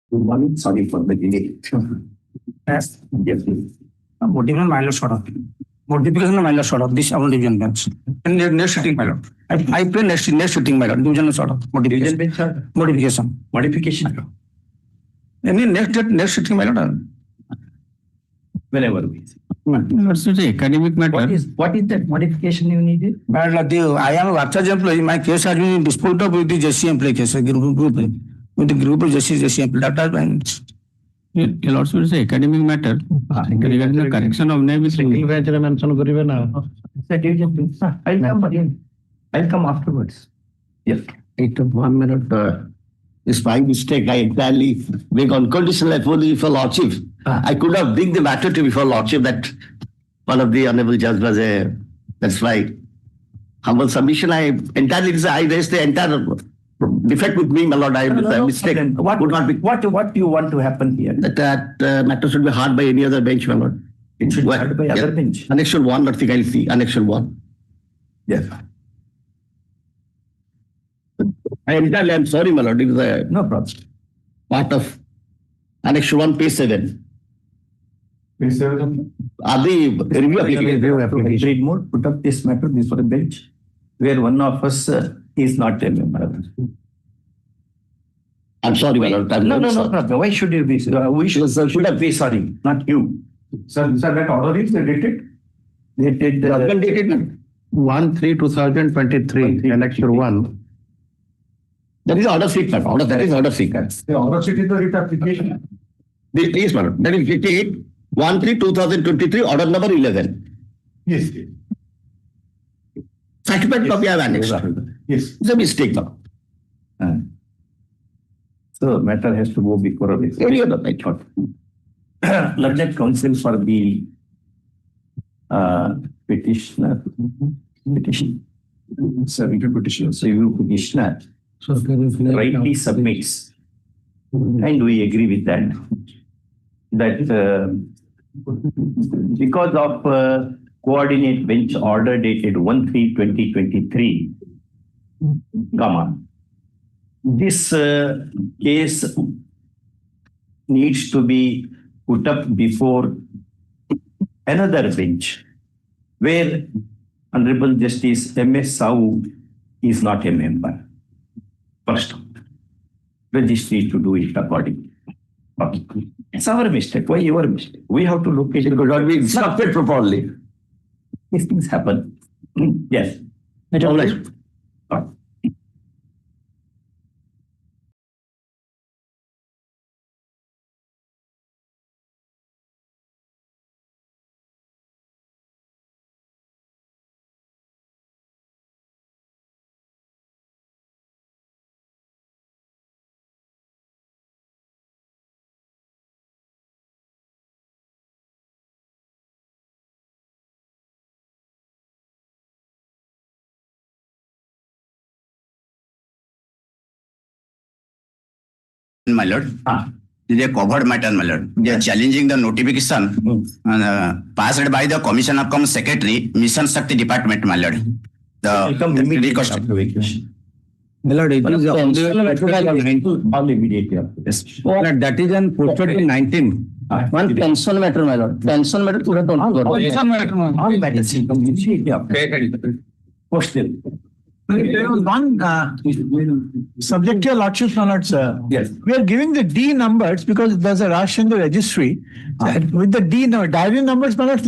Sorry for the delay. Yes. Yes. Modification my lord sort of. Modification my lord sort of this amount division bench. And next sitting my lord. I play next sitting my lord. Division sort of. Division Modification. bench or Modification. modification? Any next sitting my lord. Whenever we. What's the academic matter? What is that modification you needed? But I am a charge employee. My case has been disposed of with the JC employee case. Group with the group of JC employee. That has been. It also is academic matter. Regarding the correction of name is Division bench. I'll come again. I'll come afterwards. Yes. 1 minute. It's my mistake. I entirely make unconditional apology for Lordship. I could have bring the matter to before Lordship that one of the honorable judge was a. That's why humble submission. I raised the entire defect with me, my lord. I mistake. What Would not be what do you want to happen here? that matter should be heard by any other bench, my lord. It should be heard by other bench. Annexure 1, Article I'll see. Annexure 1. Yes. I'm sorry, my lord. It was a No problem. part of Annexure 1, page 7. Are the review application? Read more. Put up this matter before the bench, where one of us is not a member. I'm sorry, my lord. No problem. Why should you be? We should have be sorry, not you. Sir, that order is dated? Dated. 1/3/2023, Annexure 1. That is order seeker. That is order seeker. The order sheet is the writ application. Yes, madam. That is 58, 1/3/2023, order number 11. Yes. Certificate copy I have annexed. Yes. It's a mistake now. So matter has to go before a Any other bench. learned counsel for the petitioner. Petition. Serving petition. So you petitioner rightly submits, and we agree with that. That because of coordinate bench order dated 1/3/2023, this case needs to be put up before another bench, where Honorable Justice M.S. SAHOO is not a member. First, registry to do it accordingly. Okay. It's our mistake. Why your mistake? We have to look at it. It could not be instructed properly. These things happen. Yes. All right. My lord, this is a covered matter, my lord. They are challenging the notification passed by the Commission of Commerce Secretary, Mission Shakti Department, my lord. The request. My lord, it is All immediately. Yes. that is an posted in 19. One pension matter, my lord. Pension matter, All matters will come immediately. Posted. There was one subject to your lordship's knowledge, sir. Yes. We are giving the D numbers because there's a rush in the registry. With the D number, diary numbers, Just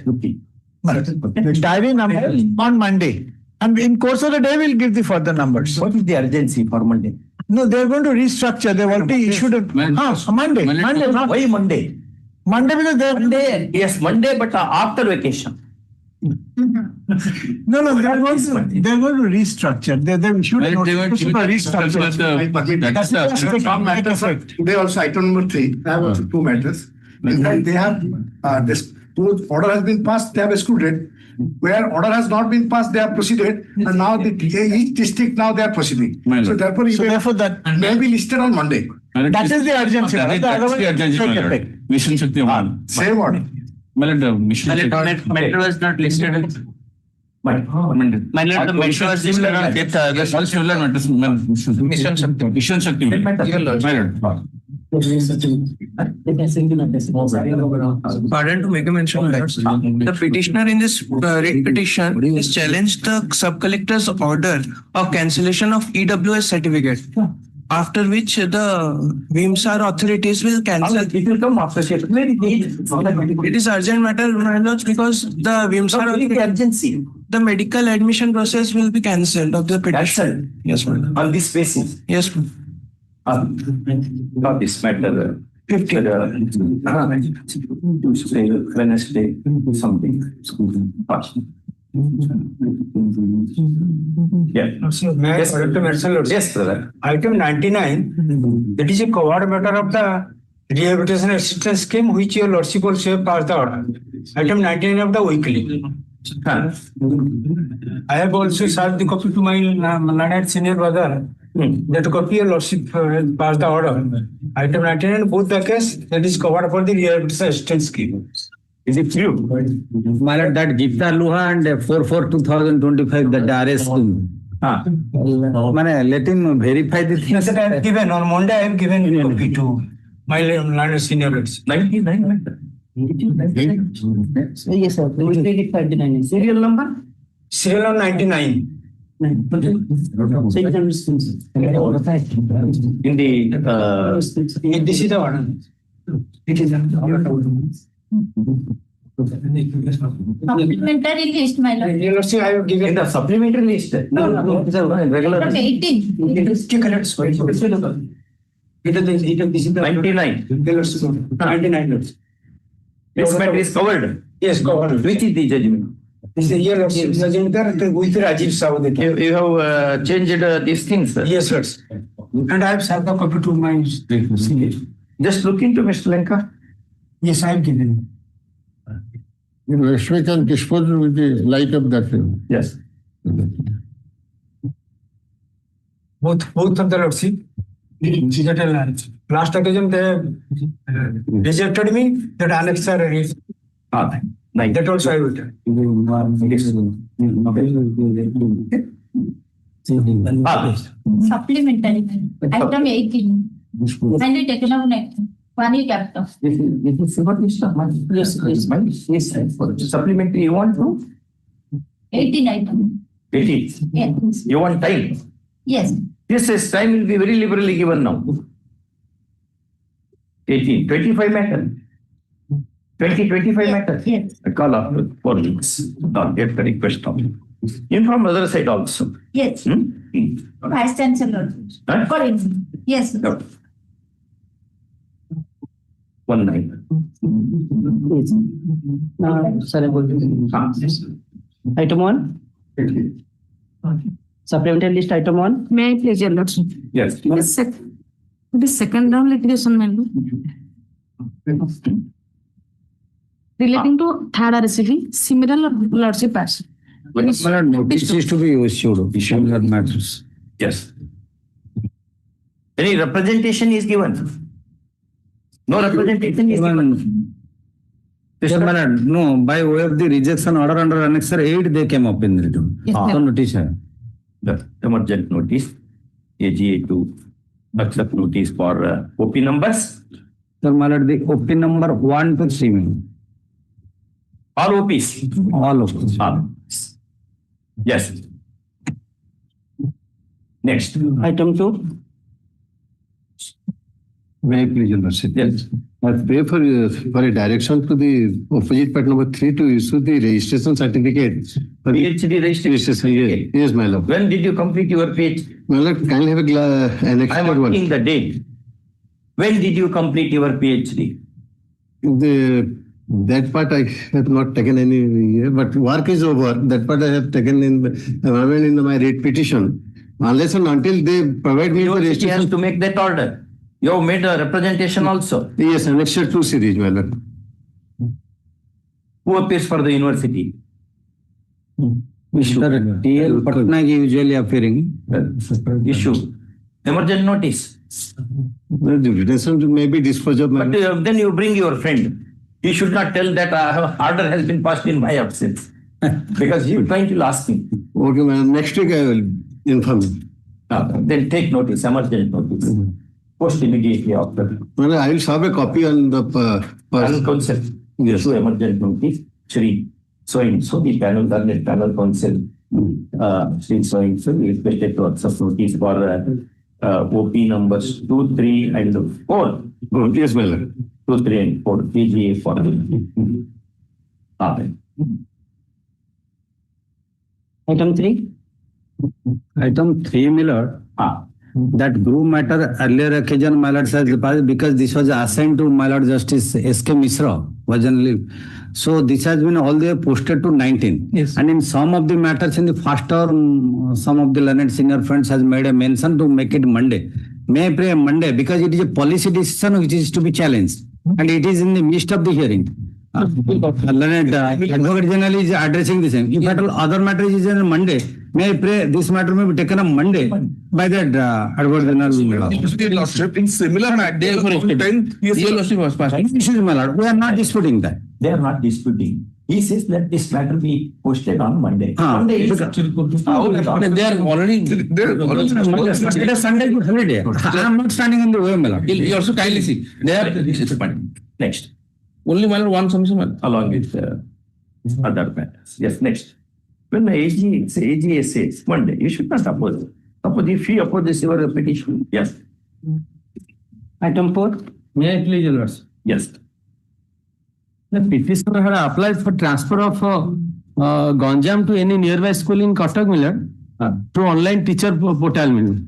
looking. the diary number on Monday. And in course of the day, we'll give the further numbers. What is the urgency for Monday? No, they're going to restructure. They've already issued a Monday. not Why Monday? Monday because they're Monday, yes, Monday, but after vacation. no, they're going to restructure. They issued a notice for restructure. That's the effect. Today also item number 3, I have also 2 matters. In fact, they have this order has been passed, they have excluded. Where order has not been passed, they have proceeded, and now each district now they are proceeding. So therefore that may be listed on Monday. That is the urgency. That's the urgency. Mission Shakti 1. Same order. Mission Shakti. Matter was not listed. My The mission was listed. All similar matters. Mission Shakti. It matters. My lord. Pardon to make a mention, the petitioner in this writ petition is challenged the sub-collector's order of cancellation of EWS certificate, after which the Vimsar authorities will cancel. It will come after shift. It is urgent matter, my lords, because the Vimsar urgency. the medical admission process will be cancelled of the petition. Cancelled. Yes, madam. On this basis. Yes, ma'am. Not this matter. 15. Tuesday, Wednesday, something. Past. Yeah. So, may I Yes. correct the mention, Lord? Yes, brother. Item 99, that is a covered matter of the rehabilitation assistance scheme which your lordship also have passed the order. Item 99 of the weekly. Huh. I have also served the copy to my learned senior brother. That copy your lordship passed the order. Item 99, both the case that is covered for the rehabilitation assistance scheme. Is it true? My lord, that Gipta Luha and 4/4/2025, that DRS. Let him verify the thing. Yes, I have given on Monday. I have given copy to my learned senior. 99. Yes, sir. We will read it 39. Serial number? Serial 99. In the This is the order. It is Supplementary list, my lord. your lordship, I have in given the supplementary list. No, it's a regular. From 18. This is the 99. 99. This matter is covered. Yes, covered. Which is the judgment? This is the year of Rajendra with Rajiv Sahu. You have changed these things. Sir. Yes, sir. And I have sent the copy to my senior. Just look into Mr. Lenka. Yes, I have given. Rashmi can dispose with the light of that thing. Yes. Both of the lordship. Last occasion they rejected me. That annexer is Nine. that also I will tell. Supplementary. Item 18. Kindly taken up next. 1 week after. This is what is yes. Supplementary you want to? 18 item. 18. Yes. You want time? Yes. Yes, time will be very liberally given now. 18. 25 matter. 25 matter. Yes. A call after 4 weeks. Get the request of. Inform other side also. Yes. Vice Chancellor. Huh? According. Yes. No. 19. Sorry, item 1. Supplementary list item 1. May I please, your lordship? Yes. The second round litigation, my lord. Relating to third RCV, similar lordship pass. Notice is to be issued, similar matters. Yes. Any representation is given? No representation is given. No, by way of the rejection order under Annexure 8, they came up in the return. Yes, So notice. The emergent notice, AGA to accept notice for OP numbers. Sir, my lord, the OP number 1 to 3. All OPs. All of them. All. Yes. Next. Item 2. May I please, Your Lordship? Yes. I pray for a direction to the opposite part number 3 to issue the registration certificate. For the PhD registration. registration, yes. Yes, my lord. When did you complete your PhD? My lord, kindly have an I am extra asking one. the date. When did you complete your PhD? That part I have not taken any, but work is over. That part I have taken in my rate petition. Unless and until they provide me the University has registration. to make that order. You have made a representation also. Yes, annexure 2 series, my lord. Who appears for the university? Issue. Sir, TL Patnaik usually appearing. Issue. Emergent notice. The relation may be disposed of, my But lord. then you bring your friend. He should not tell that order has been passed in my absence. Because he is trying to ask me. Okay, my lord. Next week I will inform you. Then take notice, emergent notice. post immediately after. Well, I will have a copy on the Panel council, Yes. issue emergent notice, Shri so the panel council, Shri so is requested to accept notice for OP numbers 2, 3, and 4. Oh, yes, my lord. 2, 3, and 4, PGA for Amen. Item 3. Item 3, my lord. That group matter earlier occasion, my lord says, because this was assigned to my lord Justice S.K.MISHRA was generally. So this has been all the way posted to 19. Yes. And in some of the matters in the first term, some of the learned senior friends has made a mention to make it Monday. May I pray Monday, because it is a policy decision which is to be challenged. And it is in the midst of the hearing. Learned Advocate General is addressing the same. If at all other matters is on Monday, may I pray this matter may be taken on Monday by that Advocate General. In similar matter, on 10th, Your lordship was passed. Excuse me, my lord, we are not disputing that. They are not disputing. He says that this matter be posted on Monday. Monday is They are already. It is Sunday good holiday. I am not standing in the way, my lord. You also kindly see. They are next, only my lord, one submission, my lord. along with other matters. Yes, next. When the AG says Monday, you should not oppose it. Suppose if you oppose your petition, yes, Item 4. May I please, your lords? yes. The petitioner had applied for transfer of Ganjam to any nearby school in Cuttack, my lord, through online teacher portal, my lord.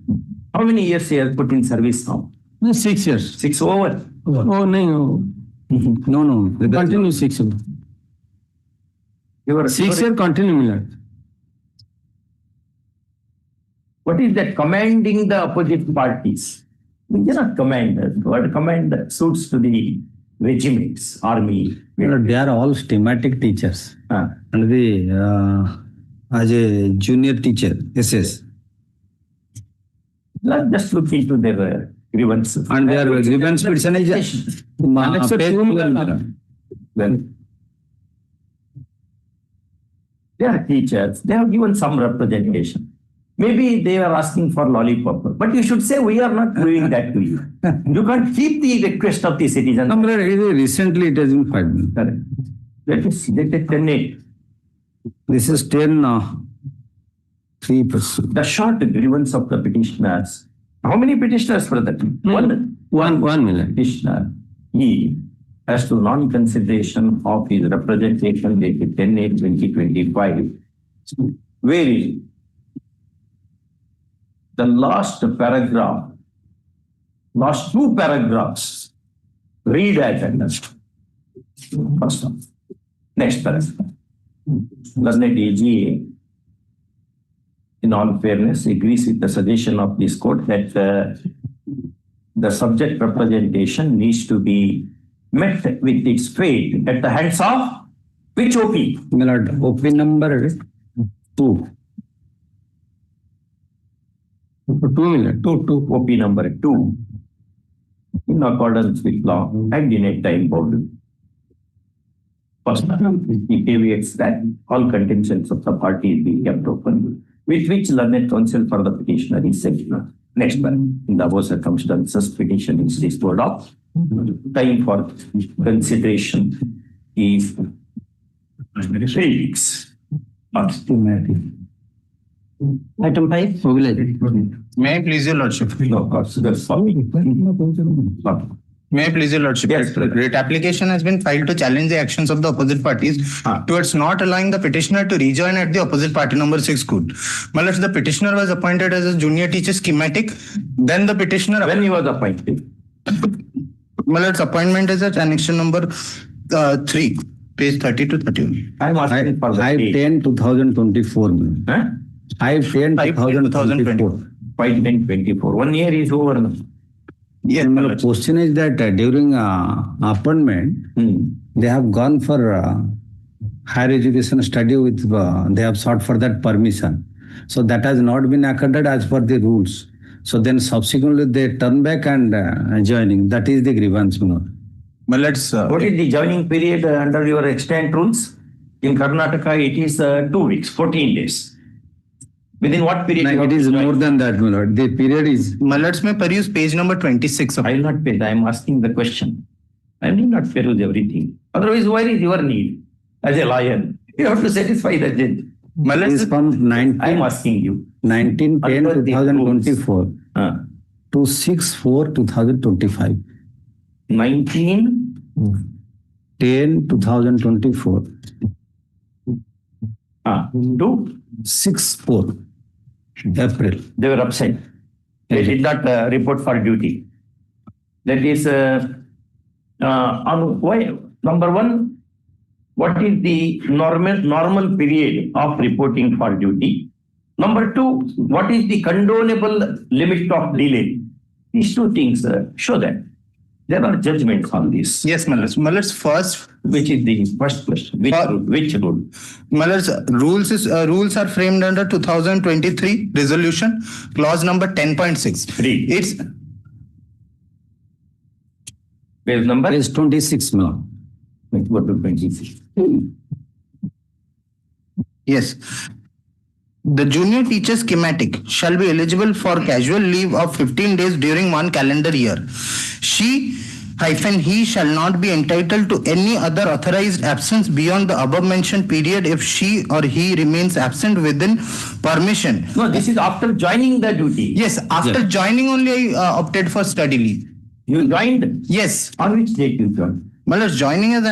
How many years he has put in service now? 6 years. 6 over. Oh, no. No. Continue 6 years. Your 6 years continue, my lord. What is that? Commanding the opposite parties. We cannot command. The word command suits to the regiments, army. They are all schematic teachers. Ah. And as a junior teacher, SS. Let's just look into their grievances. And their grievance petition is Well, they are teachers. They have given some representation. Maybe they are asking for lollipop, but you should say we are not doing that to you. You can't keep the request of the citizen. Recently it has been filed. Correct. That is 10-8. This is 10-3%. The short grievance of the petitioners. How many petitioners for that? One million. petitioner. He, as to non-consideration of his representation dated 10-8-2025, where the last paragraph, last 2 paragraphs, read as understood. First one. Next paragraph. Learned AGA, in all fairness, agrees with the suggestion of this court that the subject representation needs to be met with its fate at the hands of which OP? My lord, OP number 2. 2 OP number 2, in accordance with law and in a time bound. First, it deviates that all contentions of the parties be kept open, with which learned counsel for the petitioner is sanctioned. Next one, in the above circumstances, petition is disposed of. Time for consideration is 3 weeks. Item 5. May I please your lordship? No, consider solving. May I please your lordship? Yes, brother. Writ application has been filed to challenge the actions of the opposite parties towards not allowing the petitioner to rejoin at the opposite party number 6 school. My lord, the petitioner was appointed as a junior teacher schematic. Then the petitioner, When he was appointed, my lord's appointment is at annex number 3, page 30 to 31. I am asking for the date. 5/10/2024. Huh? 5/10/2024. 5/10/24. 1 year is over now. Yes, my The lord. question is that during appointment, they have gone for higher education study with, they have sought for that permission. So that has not been accorded as per the rules. So then subsequently they turn back and joining. That is the grievance. My lord's, What is the joining period under your extant rules? In Karnataka, it is 2 weeks, 14 days. Within what period? No, you have it is to join? more than that, my lord. The period is. My lords, may peruse page number 26 of I will not pay. I am asking the question. I need not peruse everything. Otherwise, where is your need as a lawyer? You have to satisfy the judge. my It lords, is from I am 19, asking you. 1910 Under the 2024 Uh, to 6/4 2025. 19. 10 2024 To 6/4 April. they were absent. They did not report for duty. That is, on why, number one, what is the normal period of reporting for duty? Number two, what is the condonable limit of delay? These two things show that there are judgments on this. yes, my lords. My lords, first, Which is the first question? Which rule? my lords, rules are framed under 2023 resolution, clause number 10.6. Read. It's Page number? Page 26, my lord. Go to 26. yes. The junior teacher schematic shall be eligible for casual leave of 15 days during one calendar year. She-he shall not be entitled to any other authorized absence beyond the above mentioned period if she or he remains absent within permission. No, this is after joining the duty. Yes, after joining only I opted for study leave. You joined. Yes, On which date you joined? well, joining is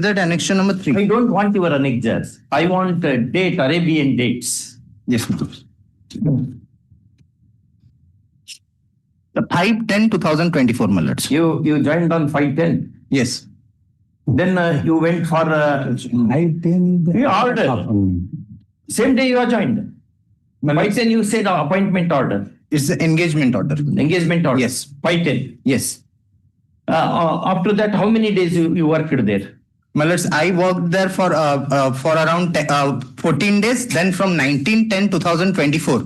that annexure number 3. I don't want your annexures. I want date, Arabian dates. Yes, the 5/10/2024, my lords. You joined on 5/10. Yes. Then you went for you order. Same day you are joined. 5/10 you said appointment order. It's the engagement order. Engagement order. Yes. 5/10. Yes. After that, how many days you worked there? My lords, I worked there for around 14 days. Then from 19/10/2024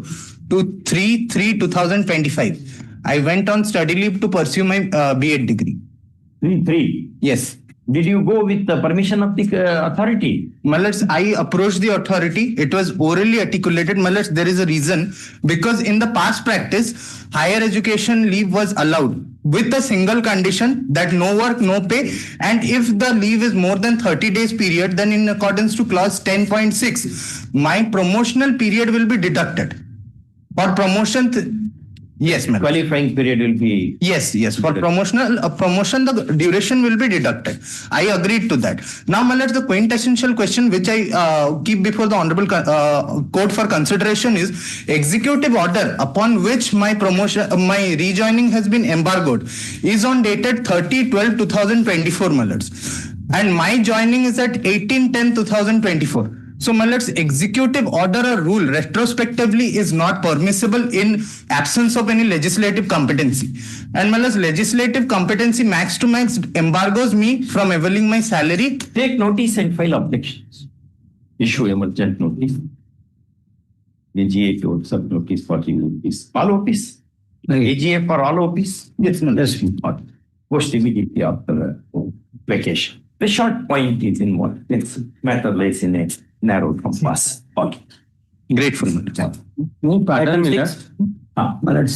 to 3/3/2025, I went on study leave to pursue my B.Ed degree. 3. Yes. Did you go with the permission of the authority? My lords, I approached the authority. It was orally articulated. My lords, there is a reason because in the past practice, higher education leave was allowed with a single condition that no work, no pay. And if the leave is more than 30 days period, then in accordance to clause 10.6, my promotional period will be deducted. For promotion, yes, ma'am. Qualifying period will be. Yes. For promotion, the duration will be deducted. I agreed to that. Now, my lords, the quintessential question which I keep before the Honorable Court for consideration is executive order upon which my rejoining has been embargoed is on dated 30/12/2024, my lords. And my joining is at 18/10/2024. So, my lords, executive order or rule retrospectively is not permissible in absence of any legislative competency. And my lords, legislative competency max to max embargoes me from availing my salary. Take notice and file objections. Issue emergent notice. AGA to sub notice for the notice. All OPs. AGA for all OPs. Yes, my lords. Post immediately after vacation. The short point is in what? This matter lies in a narrow compass. Okay. Grateful, my lords. No pattern, my lord.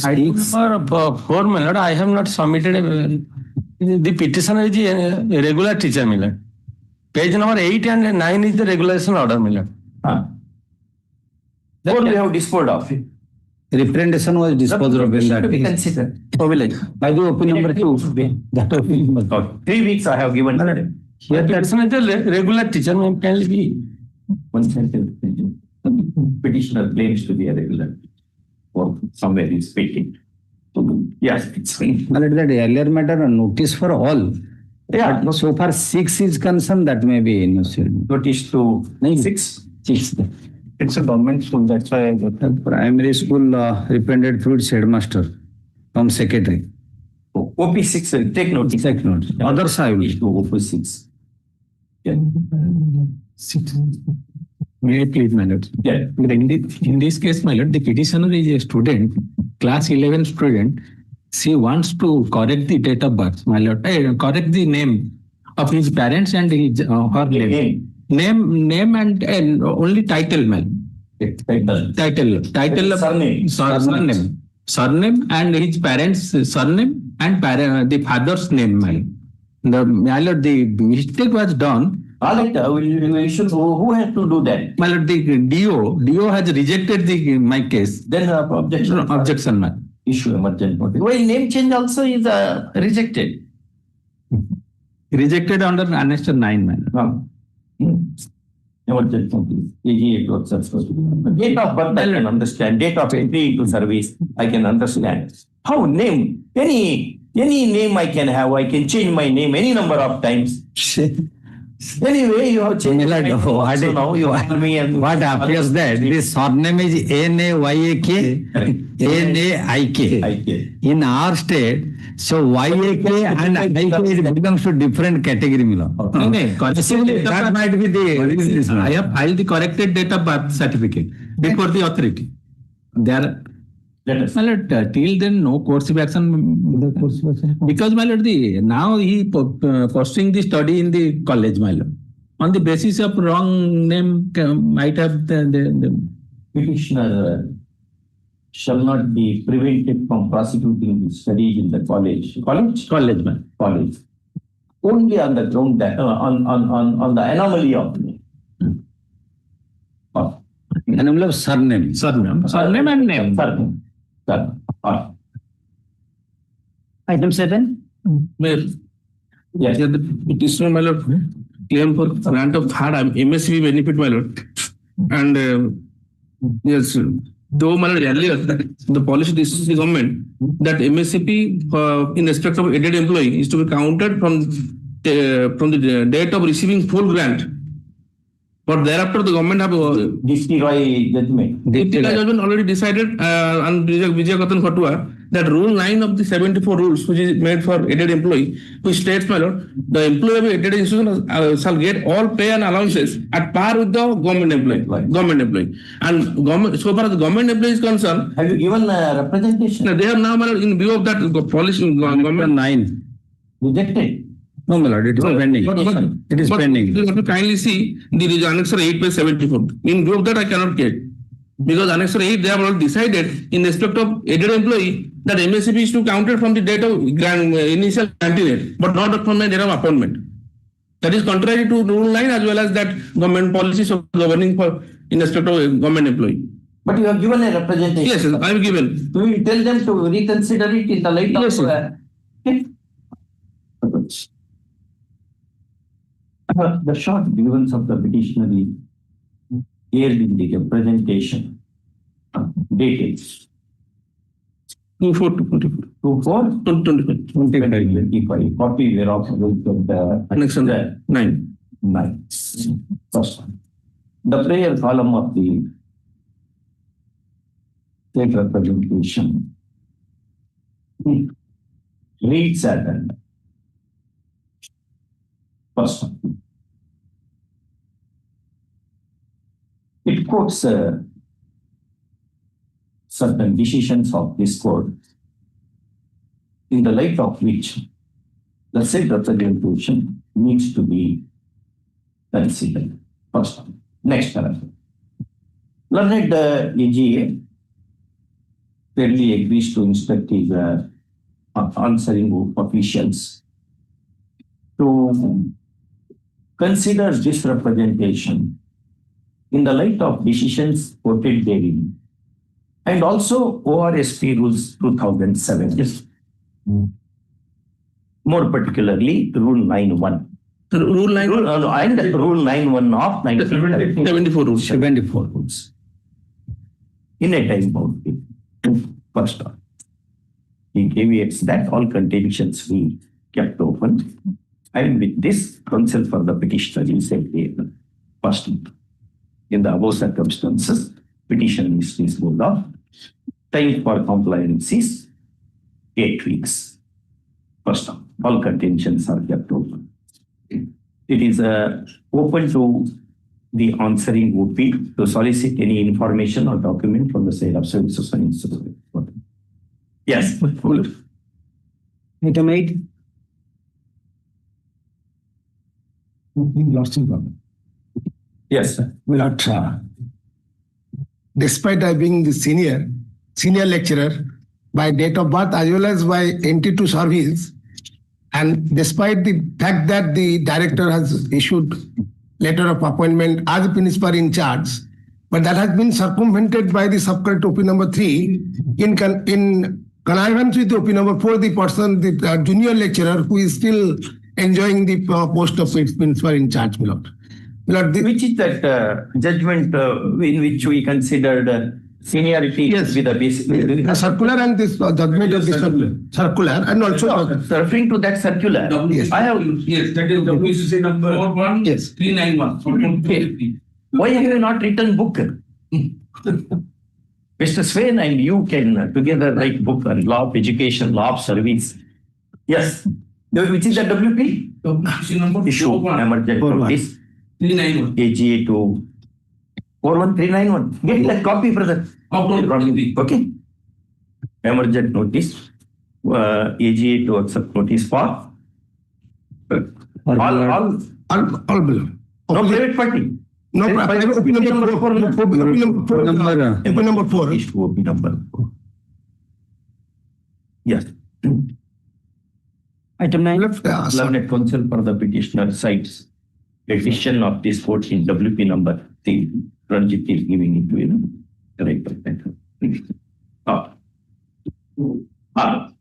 Item number 4, my lord, I have not submitted the petitioner is a regular teacher, my lord. Page number 8 and 9 is the regulation order, my lord. 4 we have disposed of. Representation was disposed of in that case. Consider. By the opinion number 2. That opinion number 2. 3 weeks I have given. Here, petitioner is a regular teacher, may can be. One sentence. Petitioner claims to be a regular or somewhere is speaking. Yes, it's fine. Well, that earlier matter, notice for all. Yeah, But so far 6 is concerned, that may be innocent. notice to 6. 6. It's a government school, that's why I got that. Primary school represented through its headmaster from secretary. OP6, take notice. Take note. Other side. Notice to OP6. Yeah. 6. May I please, my lord? Yeah. In this case, my lord, the petitioner is a student, class 11 student. She wants to correct the date of birth, my lord. Correct the name of his parents and his her name. Name and only title, man. Title of surname and his parents' surname and the father's name. My lord, the mistake was done. Who has to do that? My lord, the DO has rejected my case. Then Objection, my issue emergent notice. Well, name change also is rejected. Rejected under Annexure 9, man. Emergent notice. Date of birth I can understand. Date of entry into service I can understand. How name? Any name I can have. I can change my name any number of times. Anyway, you have changed. So now you call me and what appears that this surname is N-A-Y-A-K, N-A-I-K. In our state, so Y-A-K and I-K belongs to different category. That might be the. I have filed the corrected date of birth certificate before the authority. There. My lord, till then no coercive action because my lord, now he pursuing the study in the college, my lord. On the basis of wrong name might have the petitioner shall not be prevented from prosecuting his studies in the college. College, man. College. Only on the ground that on the anomaly of name. Anomaly of surname. Surname and name. Surname. Item 7. Yes, the petitioner, my lord, claim for grant of third MSB benefit, my lord. And yes, though my lord, earlier the policy decisions of the government that MSCP in respect of aided employee is to be counted from the date of receiving full grant. But thereafter, the government have Dixit judgment already decided on Vijay Katan Fatwa that Rule 9 of the 74 rules, which is made for aided employee, which states, my lord, the employee of aided institution shall get all pay and allowances at par with the government employee. And government, so far as the government employee is concerned, have you given representation? No, they have now, my lord, in view of that policy, government 9 rejected. No, my lord, it is pending. It is pending. You have to kindly see the Annexure 8 by 74. In view of that, I cannot get. Because Annexure 8, they have already decided in respect of aided employee that MSCP is to counted from the date of initial granting it, but not from the date of appointment. That is contrary to Rule 9 as well as that government policies of governing for in respect of government employee. But you have given a representation. Yes, I have given. Do you tell them to reconsider it in the light of the short grievance of the petitioner is aired in the representation dated 2/4/2025. Copy whereof of the Annexure 9. First one. The prayer column of the state representation reads as first one. It quotes certain decisions of this court in the light of which the said representation needs to be considered. First one. Next paragraph. Learned AGA fairly agrees to instruct his answering officials to consider this representation in the light of decisions quoted therein, and also ORSP Rules 2007. Yes. More particularly, Rule 9.1. Rule 9 and Rule 9.1 of 74 rules. 74 rules. In a time bound. First one. He caveats that all contentions be kept open. And with this, counsel for the petitioner is able. First, in the above circumstances, petition is disposed of. Time for compliance is 8 weeks. First, all contentions are kept open. It is open to the answering OP to solicit any information or document from the side of services and institutions. Yes. Item 8. Yes, sir. despite I being the senior lecturer by date of birth as well as by entry to service, and despite the fact that the director has issued letter of appointment as principal in charge, but that has been circumvented by the subcollector OP number 3 in connivance with OP number 4, the person, the junior lecturer who is still enjoying the post of principal in charge, my lord. Which is that judgment in which we considered seniority with the basic. The circular and this judgment of this circular and also referring to that circular. Yes. I have. Yes, that is WCC number 41391. Okay. Why have you not written book? Mr. Swain and you can together write book on law of education, law of service. Yes. Which is the WP? WCC number Issue emergent notice. 391. AGA to 41391. Get that copy, brother. Okay. Emergent notice. AGA to accept notice for all below. no private party. No, private OP number 4. Number 4. Is to OP number 4. Yes. Item 9. Learned counsel for the petitioner cites a decision of this court in WP number 3. Ranjit is giving it to the right person.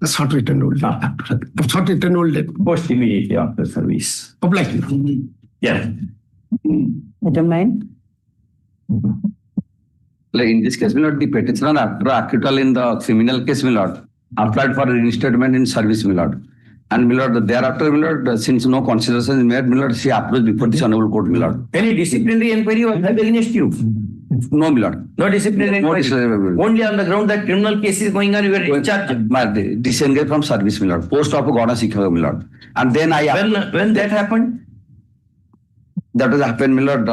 That's not written old. That's not written old. Post immediately after service. Publicly. Yeah. Item 9. Like in this case, my lord, the petitioner after acquittal in the criminal case, my lord, applied for reinstatement in service, my lord. And my lord, thereafter, my lord, since no consideration is made, my lord, she approached before this honorable court, my lord. Any disciplinary inquiry was held against you? No, my lord. No disciplinary No inquiry. disciplinary. Only on the ground that criminal case is going on, you were in charge. Disengaged from service, my lord. Post of Gona Sikha, my lord. And then I. When that happened? That has happened, my lord.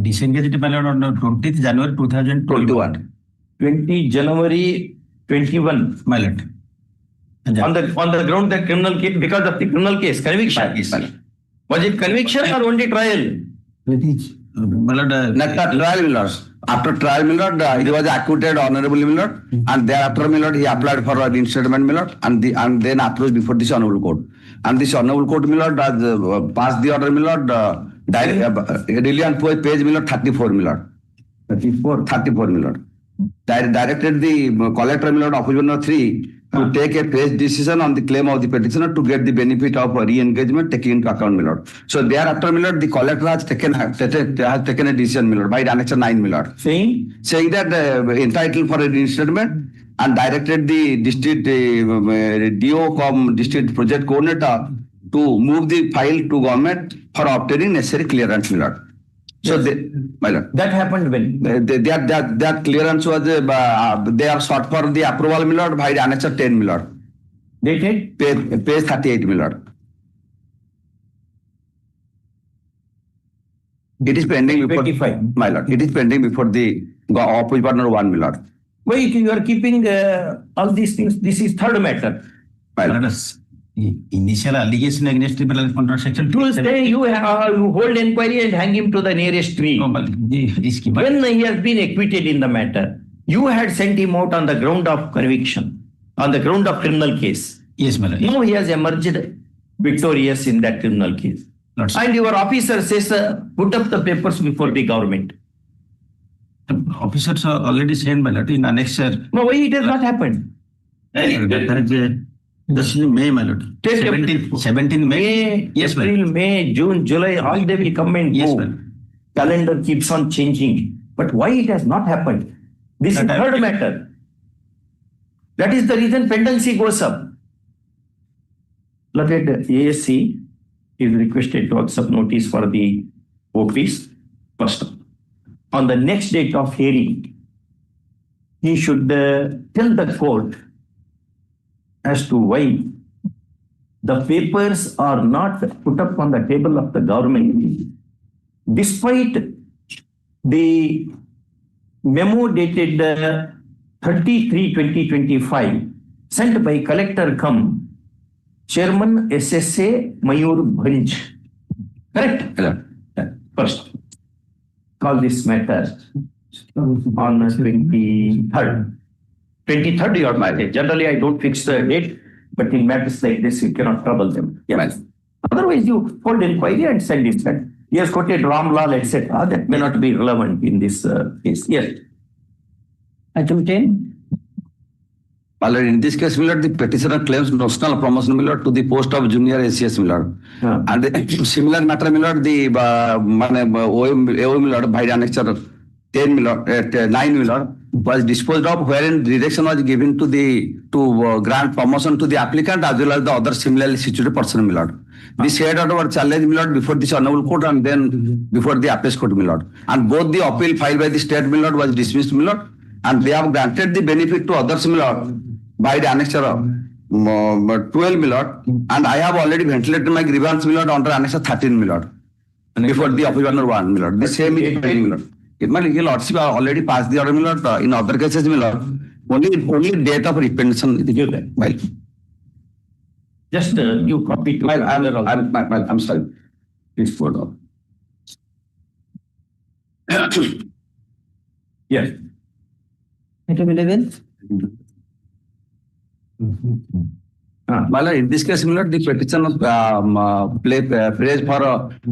Disengaged my lord on 20th January 2021. 20 January 21, My lord. on the ground that criminal case, because of the criminal case, conviction. Yes, my lord. Was it conviction or only trial? My lord. Not trial, my lord. After trial, my lord, he was acquitted honorably, my lord. And thereafter, my lord, he applied for a reinstatement, my lord, and then approached before this honorable court. And this honorable court, my lord, has passed the order, my lord, really on page, my lord, 34, my lord. 34, my lord. Directed the collector, my lord, opposition number 3 to take a phase decision on the claim of the petitioner to get the benefit of re-engagement taken into account, my lord. So thereafter, my lord, the collector has taken a decision, my lord, by annexure 9, my lord. Saying That entitled for a reinstatement and directed the district DO com district project coordinator to move the file to government for obtaining necessary clearance, my lord. So, my lord. that happened when? That clearance was, they are sought for the approval, my lord, by annexure 10, my lord. Dated? Page 38, my lord. It is pending before, 25. my lord. It is pending before the opposition partner 1, my lord. Why you are keeping all these things? This is third matter. My lord. Initial allegation against him under section To say you hold inquiry and hang him to the nearest tree. When he has been acquitted in the matter, you had sent him out on the ground of conviction, on the ground of criminal case. Yes, my lord. Now he has emerged victorious in that criminal case. Lord, And your officer says, put up the papers before the government. officers are already sent, my lord, in annexure. No, why it has not happened? This is May, my lord. Take 17 May. Yes, my April, lord. May, June, July, all they will come and Yes, go. ma'am. Calendar keeps on changing. But why it has not happened? This is third matter. That is the reason pendency goes up. Look at ASC is requested to accept notice for the OPs first. On the next date of hearing, he should tell the court as to why the papers are not put up on the table of the government, despite the memo dated 30/3/2025 sent by Collector cum Chairman SSA Mayur Bhanj. Correct? First. call this matter on 23rd. 23rd your marriage. Generally, I don't fix the date, but in matters like this, you cannot trouble them. Yes. Otherwise, you hold inquiry and send it back. He has quoted Ram Lal, etc. That may not be relevant in this case. Yes. Item 10. In this case, Millard, the petitioner claims notional promotion, Millard, to the post of junior ACS, Millard. And the similar matter, Millard, the AO Millard, by the annexure 10 Millard, 9 Millard, was disposed of, wherein direction was given to grant promotion to the applicant as well as the other similarly situated person, Millard. This head order were challenged, Millard, before this Hon'Ble Court and then before the Appeals Court, Millard. And both the appeal filed by the state, Millard, was dismissed, Millard, and they have granted the benefit to others, Millard, by the annexure 12, Millard, and I have already ventilated my grievance, Millard, under annexure 13, Millard, before the appeal 1, Millard. The same is pending, Millard. It might be Lordship already passed the order, Millard. In other cases, Millard, only date of repension is given. Well, just you copy to I'm sorry. Please forward on. Yes. Item 11. In this case, Millard, the petition prays for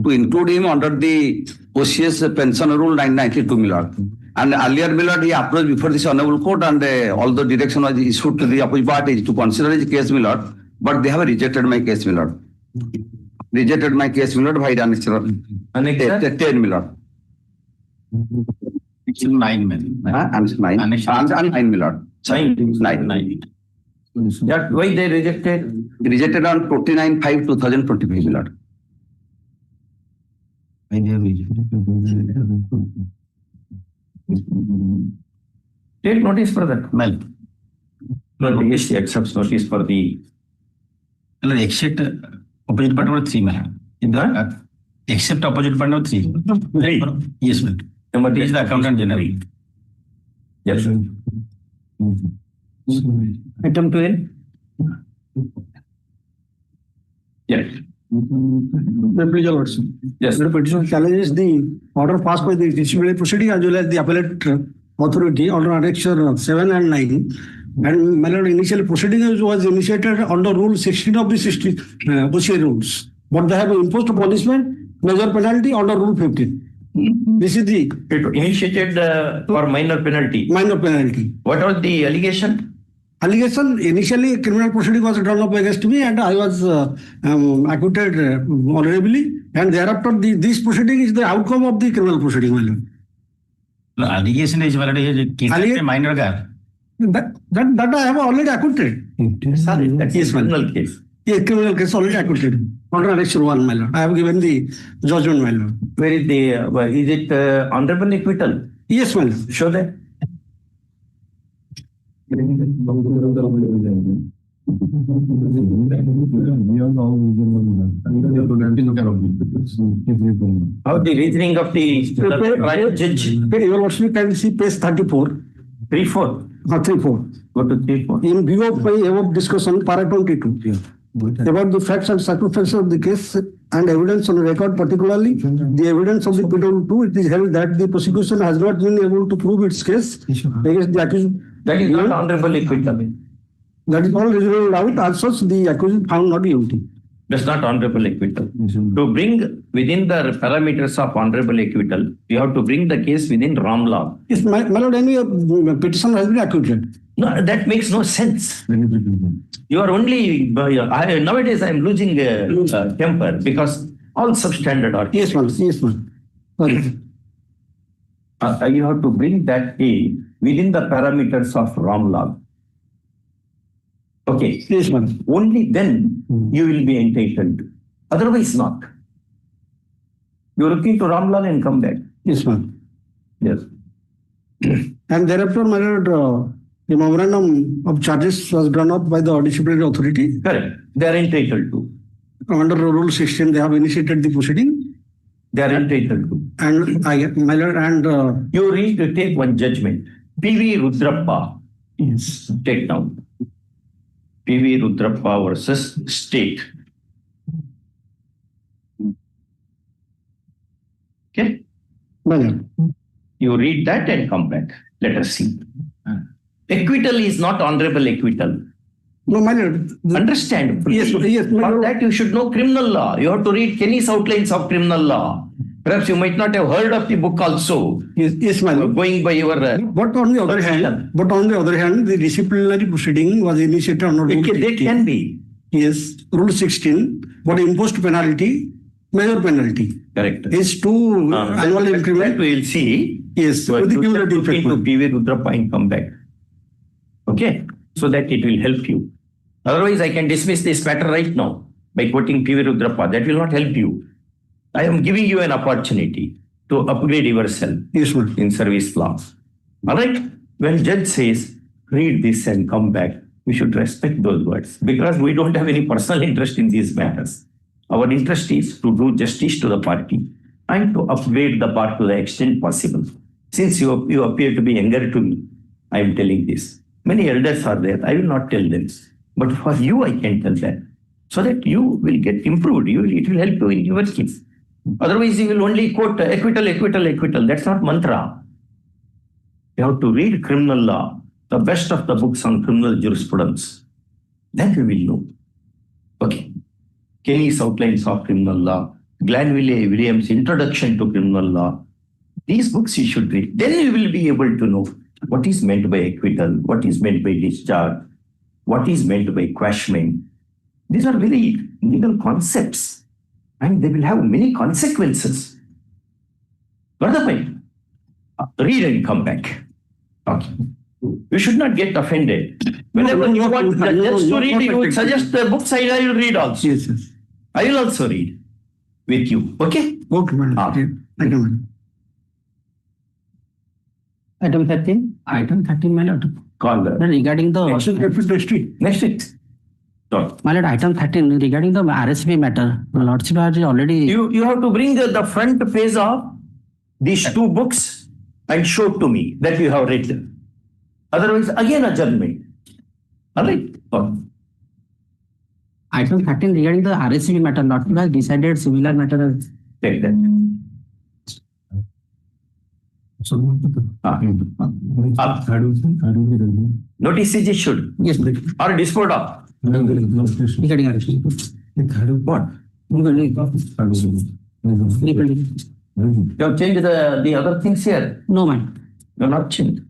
to include him under the OCS pension rule 992, Millard. And earlier, Millard, he approached before this Hon'Ble Court, and although direction was issued to the opposite party to consider his case, Millard, but they have rejected my case, Millard. Rejected my case, Millard, by the annexure 10, Millard. 9, man. And 9, Millard. 9. That why they rejected? Rejected on 29/5/2025, Millard. Take notice for that. Well, yes, he accepts notice for the. Except opposite part number 3, man. In the except opposite part number 3. 3. Yes, man. Number 3 is the accountant general. Yes. Item 12. Yes. Yes. The petition challenges the order passed by the disciplinary proceeding as well as the appellate authority under annexure 7 and 9. And Millard, initially proceeding was initiated under Rule 16 of the OCA rules. But they have imposed a punishment, major penalty under Rule 15. This is the initiated for minor penalty. Minor penalty. What was the allegation? Allegation, initially criminal proceeding was drawn up against me and I was acquitted honorably, and thereafter this proceeding is the outcome of the criminal proceeding. No, allegation is minor guy. That I have already acquitted. Sorry, that is criminal case. Yes, criminal case already acquitted. Under annexure 1, my lord. I have given the judgment, my lord. Where is the, is it honorable acquittal? Yes, my lord. Show that. How the reasoning of the trial judge? Your worship can see page 34. 34. 34. Go to 34. In view of my above discussion, para 22. About the facts and circumstances of the case and evidence on record, particularly the evidence of the Petition 2, it is held that the prosecution has not been able to prove its case against the accused. That is not honorable acquittal. That is all reasonable doubt. As such, the accused found not guilty. That's not honorable acquittal. To bring within the parameters of honorable acquittal, you have to bring the case within Ram law. If my lord, any petition has been acquitted. No, that makes no sense. You are only, nowadays I am losing temper because all substandard are. Yes, ma'am. Yes, ma'am. Sorry. You have to bring that case within the parameters of Ram law. Okay. Yes, ma'am. Only then you will be entitled. Otherwise not. You are looking to Ram law and come back. Yes, ma'am. Yes. And thereafter, my lord, the memorandum of charges was drawn up by the disciplinary authority. Correct. They are entitled to. Under Rule 16, they have initiated the proceeding. They are entitled to. And my lord, and you need to take one judgment. P.V. Rudrappa. Yes. Take down. P.V. Rudrappa versus state. Okay. My lord. You read that and come back. Let us see. Acquittal is not honorable acquittal. No, my lord. Understand? Yes, yes, my For lord. that you should know criminal law. You have to read Kenny's outlines of criminal law. Perhaps you might not have heard of the book also. Yes, my lord. Going by your. But on the other hand, the disciplinary proceeding was initiated under Rule They 16. can be. Yes, Rule 16, but imposed penalty, major penalty. Correct. Is to annual That increment. we will see. Yes, So with the you cumulative look into effect. PV Rudrappa and come back. Okay? So that it will help you. Otherwise, I can dismiss this matter right now by quoting PV Rudrappa. That will not help you. I am giving you an opportunity to upgrade yourself in service law. All right? When judge says, read this and come back, we should respect those words because we don't have any personal interest in these matters. Our interest is to do justice to the party and to upgrade the part to the extent possible. Since you appear to be younger to me, I am telling this. Many elders are there. I will not tell them. But for you, I can tell that. So that you will get improved. It will help you in your case. Otherwise, you will only quote acquittal, acquittal, acquittal. That's not mantra. You have to read criminal law, the best of the books on criminal jurisprudence. Then you will know. Okay. Kenny's outlines of criminal law, Glanville Williams' introduction to criminal law. These books you should read. Then you will be able to know what is meant by acquittal, what is meant by discharge, what is meant by quashment. These are very legal concepts and they will have many consequences. Got the point? Read and come back. Okay. You should not get offended. Whenever you want the judge to read, you suggest the books I will read also. Yes, yes. I will also read with you. Okay? Okay, madam. Thank you, madam. Item 13. Item 13, my lord. Call Regarding the next week. My lord, item 13 regarding the RSP matter. My lordship has already. You have to bring the front page of these two books and show to me that you have read them. Otherwise, again adjournment. All right. Item 13 regarding the RSP matter. Lordship has decided similar matter. Take that. Notice is issued. Yes, or disposed of. regarding RSP. What? You have changed the other things here. No, man. You have not changed.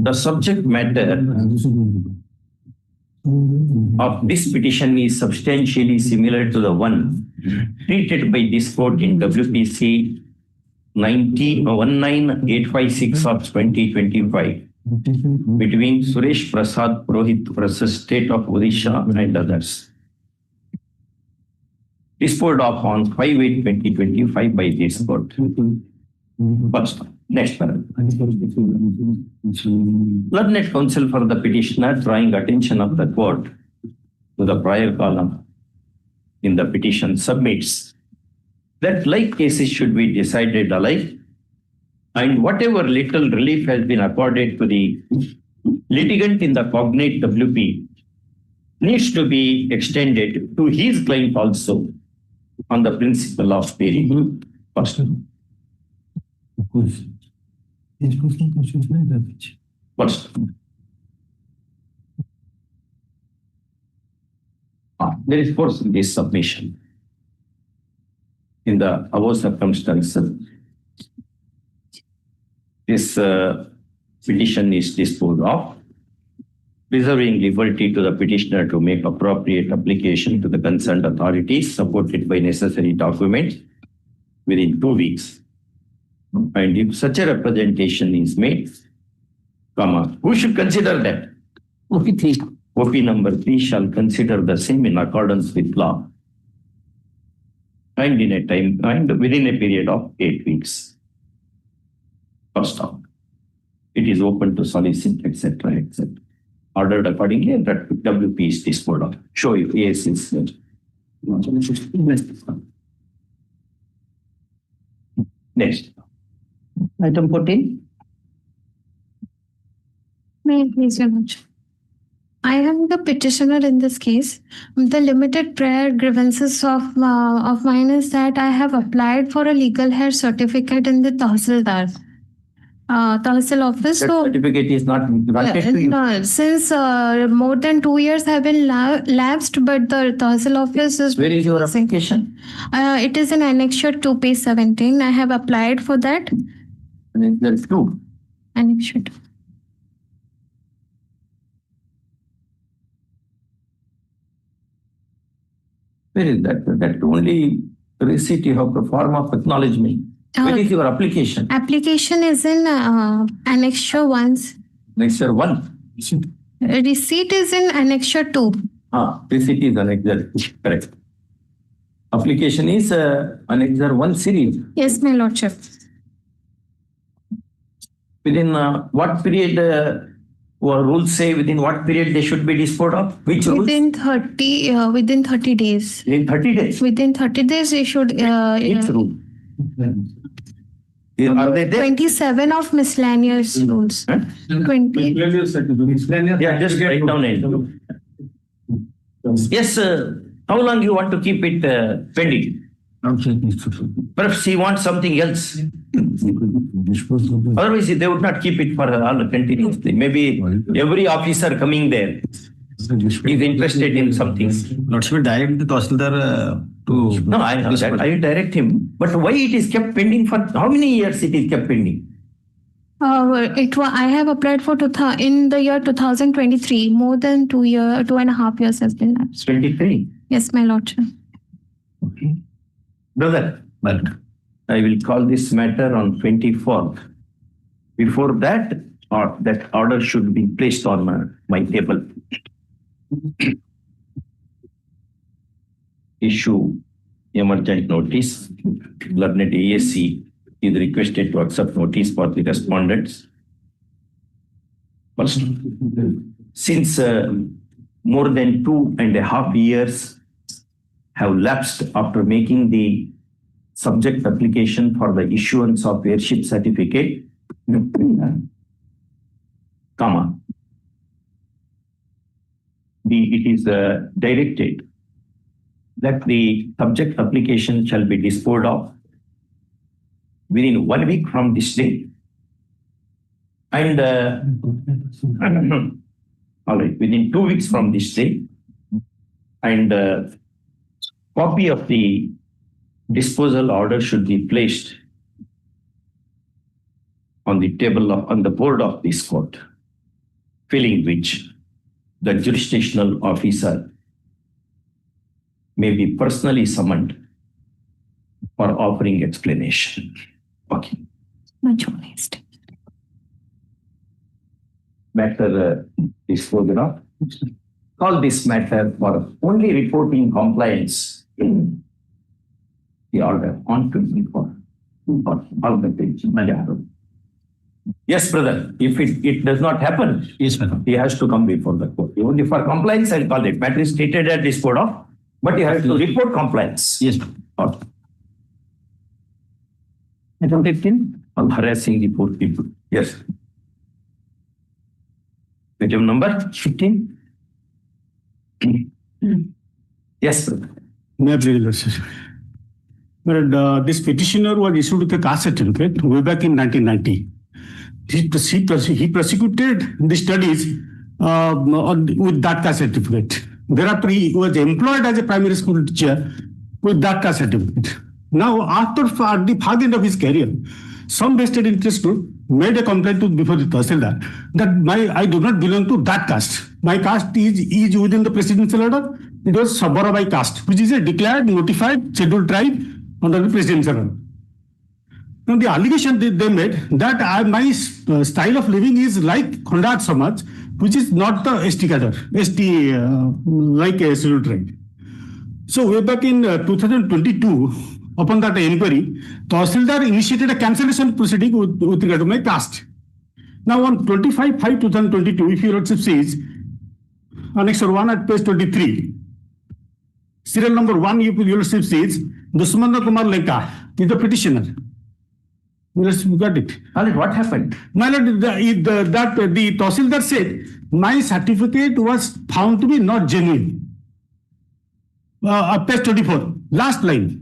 The subject matter of this petition is substantially similar to the one treated by this court in WPC 19856 of 2025 between Suresh Prasad Purohit versus State of Odisha and others. Disposed of on 5/8/2025 by this court. First, next paragraph. Learned counsel for the petitioner drawing attention of the court to the prior column in the petition submits that like cases should be decided alike and whatever little relief has been accorded to the litigant in the cognate WP needs to be extended to his client also on the principle of peri. First. First. There is force in this submission. In the above circumstances, this petition is disposed of, preserving liberty to the petitioner to make appropriate application to the concerned authorities supported by necessary documents within 2 weeks. And if such a representation is made, who should consider that? OP3. OP number 3 shall consider the same in accordance with law and in a time and within a period of 8 weeks. First off, it is open to solicit, etc., etc. Ordered accordingly, and that WP is disposed of. Show you, yes, it's next. Item 14. May I please, Your Lordship? I am the petitioner in this case. The limited prior grievances of mine is that I have applied for a legal hair certificate in the Tahsildar. Tahsil office. That So, certificate is not granted to you. no, since more than 2 years have been lapsed, but the Tahsil office is. Where is your application? It is in Annexure 2, page 17. I have applied for that. There is two. Annexure 2. Where is that? That only receipt you have the form of acknowledgement. Where is your application? Application is in Annexure 1. Annexure 1. Receipt is in Annexure 2. Receipt is Annexure. Correct. Application is Annexure 1 series. Yes, my lordship. Within what period? Rules say within what period they should be disposed of? Which rules? Within 30 days. In 30 days. Within 30 days, they should. Which rule? Are they there? 27 of miscellaneous rules. 20. Yeah, just write down it. Yes, how long you want to keep it pending? Perhaps he wants something else. Otherwise, they would not keep it for all continuously. Maybe every officer coming there is interested in something. Not should direct the Tahsildar to. No, I know that. I will direct him. But why it is kept pending for how many years it is kept pending? I have applied for in the year 2023. More than 2.5 years has been lapsed. 23. Yes, my lordship. Okay. Brother, I will call this matter on 24th. Before that, that order should be placed on my table. Issue emergent notice. Learned ASC is requested to accept notice for the respondents. First, since more than 2.5 years have lapsed after making the subject application for the issuance of airship certificate, comma, it is directed that the subject application shall be disposed of within 1 week from this day. And all right, within 2 weeks from this day. And copy of the disposal order should be placed on the table on the board of this court, filling which the jurisdictional officer may be personally summoned for offering explanation. Okay. Much honest. Matter disposed of. Call this matter for only reporting compliance in the order on 24. All the page. Yes, brother. If it does not happen, Yes, madam. he has to come before the court. Only for compliance, I'll call it. Matter is stated at disposed of, but he has to report compliance. Yes, madam. Item 15. On harassing the poor people. Yes. Item number 15. Yes, brother. May I please, Lordship? But this petitioner was issued with a caste certificate way back in 1990. He prosecuted the studies with that caste certificate. Thereafter, he was employed as a primary school teacher with that caste certificate. Now, at the far end of his career, some vested interest group made a complaint before the Tahsildar that I do not belong to that caste. My caste is within the presidential order. It was Sabarabai caste, which is a declared, notified, scheduled tribe under the presidential order. Now, the allegation they made that my style of living is like Khandat Samaj, which is not the ST cadre, like a scheduled tribe. So, way back in 2022, upon that inquiry, Tahsildar initiated a cancellation proceeding with regard to my caste. Now, on 25/5/2022, if your Lordship sees, Annexure 1 at page 23, serial number 1, if your Lordship sees, Dushmanda Kumar Leka is the petitioner. Yes, we got it. My lord, what happened? My lord, the Tahsildar said my certificate was found to be not genuine. Page 24, last line.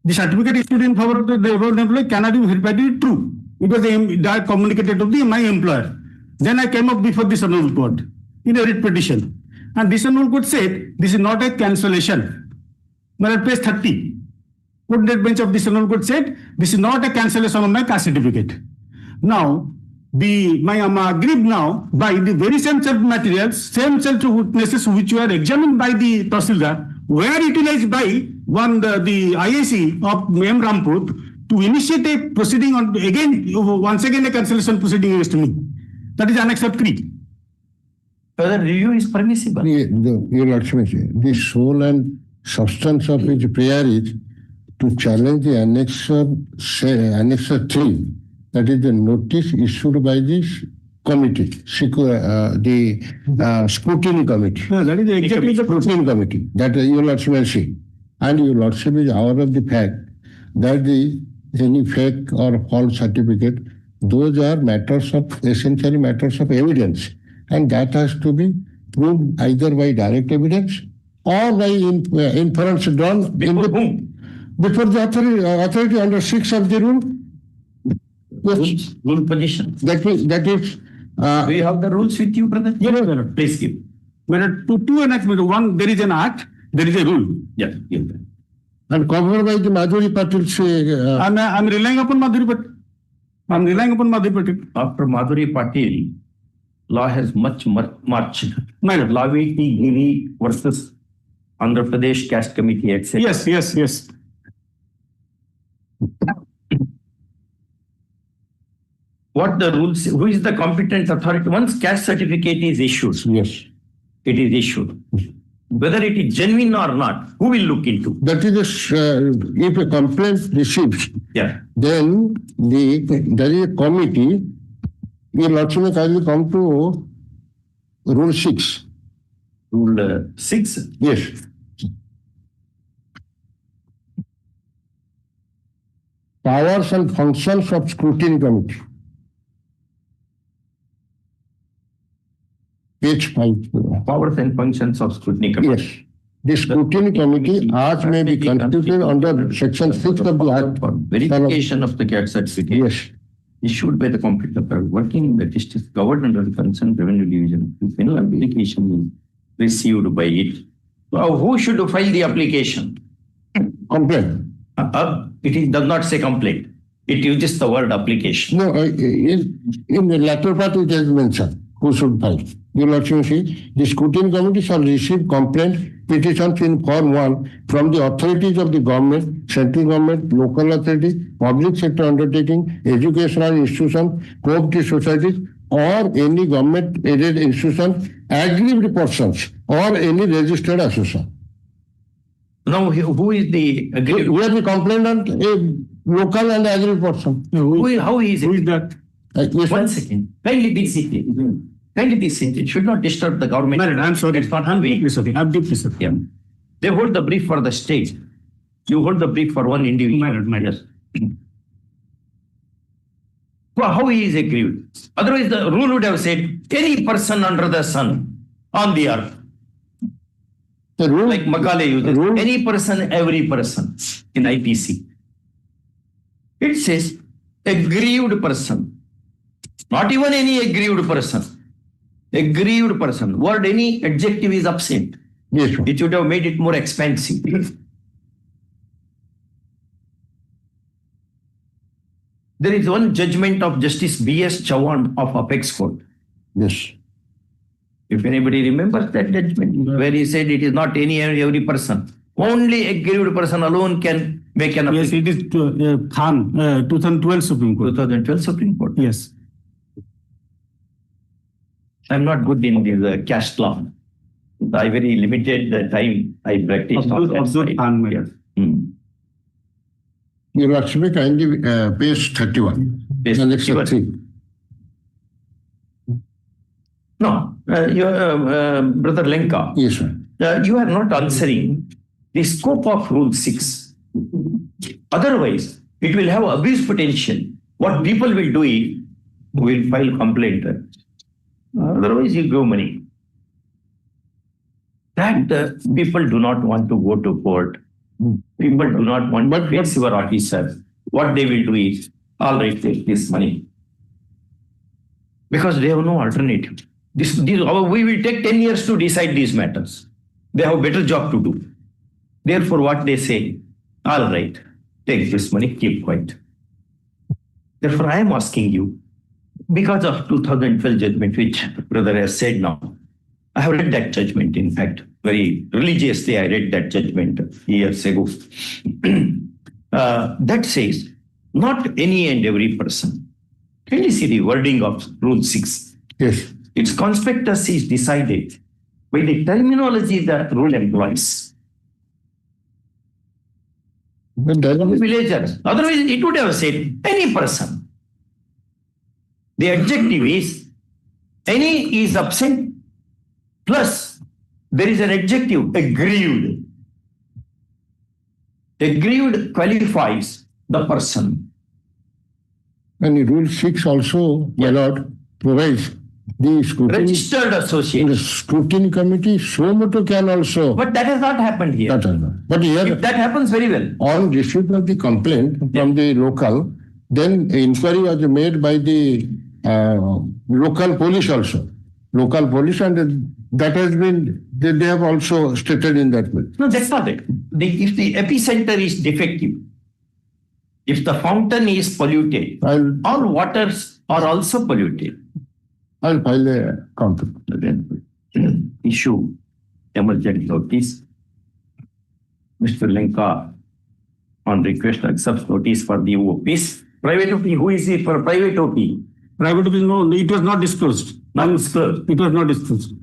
The certificate issued in favor of the employee cannot be verified to be true. It was the communicated to my employer. Then I came up before this Hon'Ble Court in a writ petition. And this Hon'Ble Court said this is not a cancellation. My lord, page 30. Court bench of this Hon'Ble Court said this is not a cancellation of my caste certificate. Now, I'm aggrieved now by the very same set of materials, same set of witnesses which were examined by the Tahsildar, were utilized by the IAC of M. Rampur to initiate a proceeding on once again a cancellation proceeding against me. That is unacceptable. Whether review is permissible. Your Lordship, the soul and substance of his prayer is to challenge the annexer 3, that is the notice issued by this committee, the scrutiny committee. No, that is exactly the scrutiny committee that your Lordship will see. And your Lordship is aware of the fact that any fake or false certificate, those are essentially matters of evidence. And that has to be proved either by direct evidence or by inference drawn Before whom? Before the authority under 6 of the rule. Yes. Rule position. That is. Do you have the rules with you, brother? Yes, brother. Please give. When two enactments, one there is an act, there is a rule. Yeah. And covered by the Madhuri Patil's. I'm relying upon Madhuri Patil. After Madhuri Patil, law has much marched. Laviti Giri versus Andhra Pradesh Caste Committee, etc. Yes. What the rules? Who is the competent authority? Once caste certificate is issued, yes, it is issued. Whether it is genuine or not, who will look into? That is, if a complaint receives, then there is a committee. Your Lordship kindly come to Rule 6. Rule 6? Yes. Powers and functions of scrutiny committee. Page 5. Powers and functions of scrutiny committee. Yes. The scrutiny committee, as may be constituted under section 6 of the Act. Verification of the caste certificate. Yes. Issued by the competent authority working in the district covered under the concerned revenue division. If any application is received by it, who should file the application? Complaint. It does not say complaint. It uses the word application. No, in the latter part it has mentioned who should file. Your Lordship, see, the scrutiny committee shall receive complaint petitions in Form 1 from the authorities of the government, central government, local authority, public sector undertaking, educational institution, cooperative societies, or any government-aided institution, aggrieved persons, or any registered association. Now, who is the aggrieved? Who is the complainant? A local and aggrieved person. How is it? Who is that? One second. Kindly be seated. It should not disturb the government. I'm sorry. It's not I'm deeply sorry. Yeah. They hold the brief for the state. You hold the brief for one individual. Yes. Well, how he is aggrieved? Otherwise, the rule would have said any person under the sun on the earth. The rule, like Macaulay uses, any person, every person in IPC. It says aggrieved person. Not even any aggrieved person. Aggrieved person. Word any adjective is absent. Yes, sir. It would have made it more expansive. There is one judgment of Justice B.S. Chauhan of Apex Court. Yes. If anybody remembers that judgment, where he said it is not any and every person. Only aggrieved person alone can make an application. Yes, it is Khan, 2012 Supreme Court. 2012 Supreme Court. Yes. I'm not good in the caste law. I very limited the time I practiced on that side. Khan, yes. Your Lordship, kindly page 31. Page 31. No, Brother Lenka. Yes, sir. You are not answering the scope of Rule 6. Otherwise, it will have abuse potential. What people will do is, will file complaint. Otherwise, you give money. That people do not want to go to court. People do not want to face your officer. What they will do is, all right, take this money. Because they have no alternative. We will take 10 years to decide these matters. They have a better job to do. Therefore, what they say, all right, take this money, keep quiet. Therefore, I am asking you, because of 2012 judgment, which brother has said now, I have read that judgment, in fact, very religiously I read that judgment years ago. That says, not any and every person. Can you see the wording of Rule 6? Yes. Its conspectus is decided by the terminology that rule employs. Villagers. Otherwise, it would have said any person. The adjective is any is absent, plus there is an adjective, aggrieved. Aggrieved qualifies the person. And Rule 6 also, my lord, provides the scrutiny. Registered associate. The scrutiny committee, so much can also. But that has not happened here. That has not. But here, That happens very well. on receipt of the complaint from the local, then inquiry was made by the local police also. Local police, and that has been, they have also stated in that way. No, that's not it. If the epicenter is defective, if the fountain is polluted, all waters are also polluted. I'll file a complaint. Issue emergent notice. Mr. Lenka, on request, accepts notice for the OPs. Private OP, who is it for private OP? Private OP, no, it was not disclosed. Not disclosed. It was not disclosed.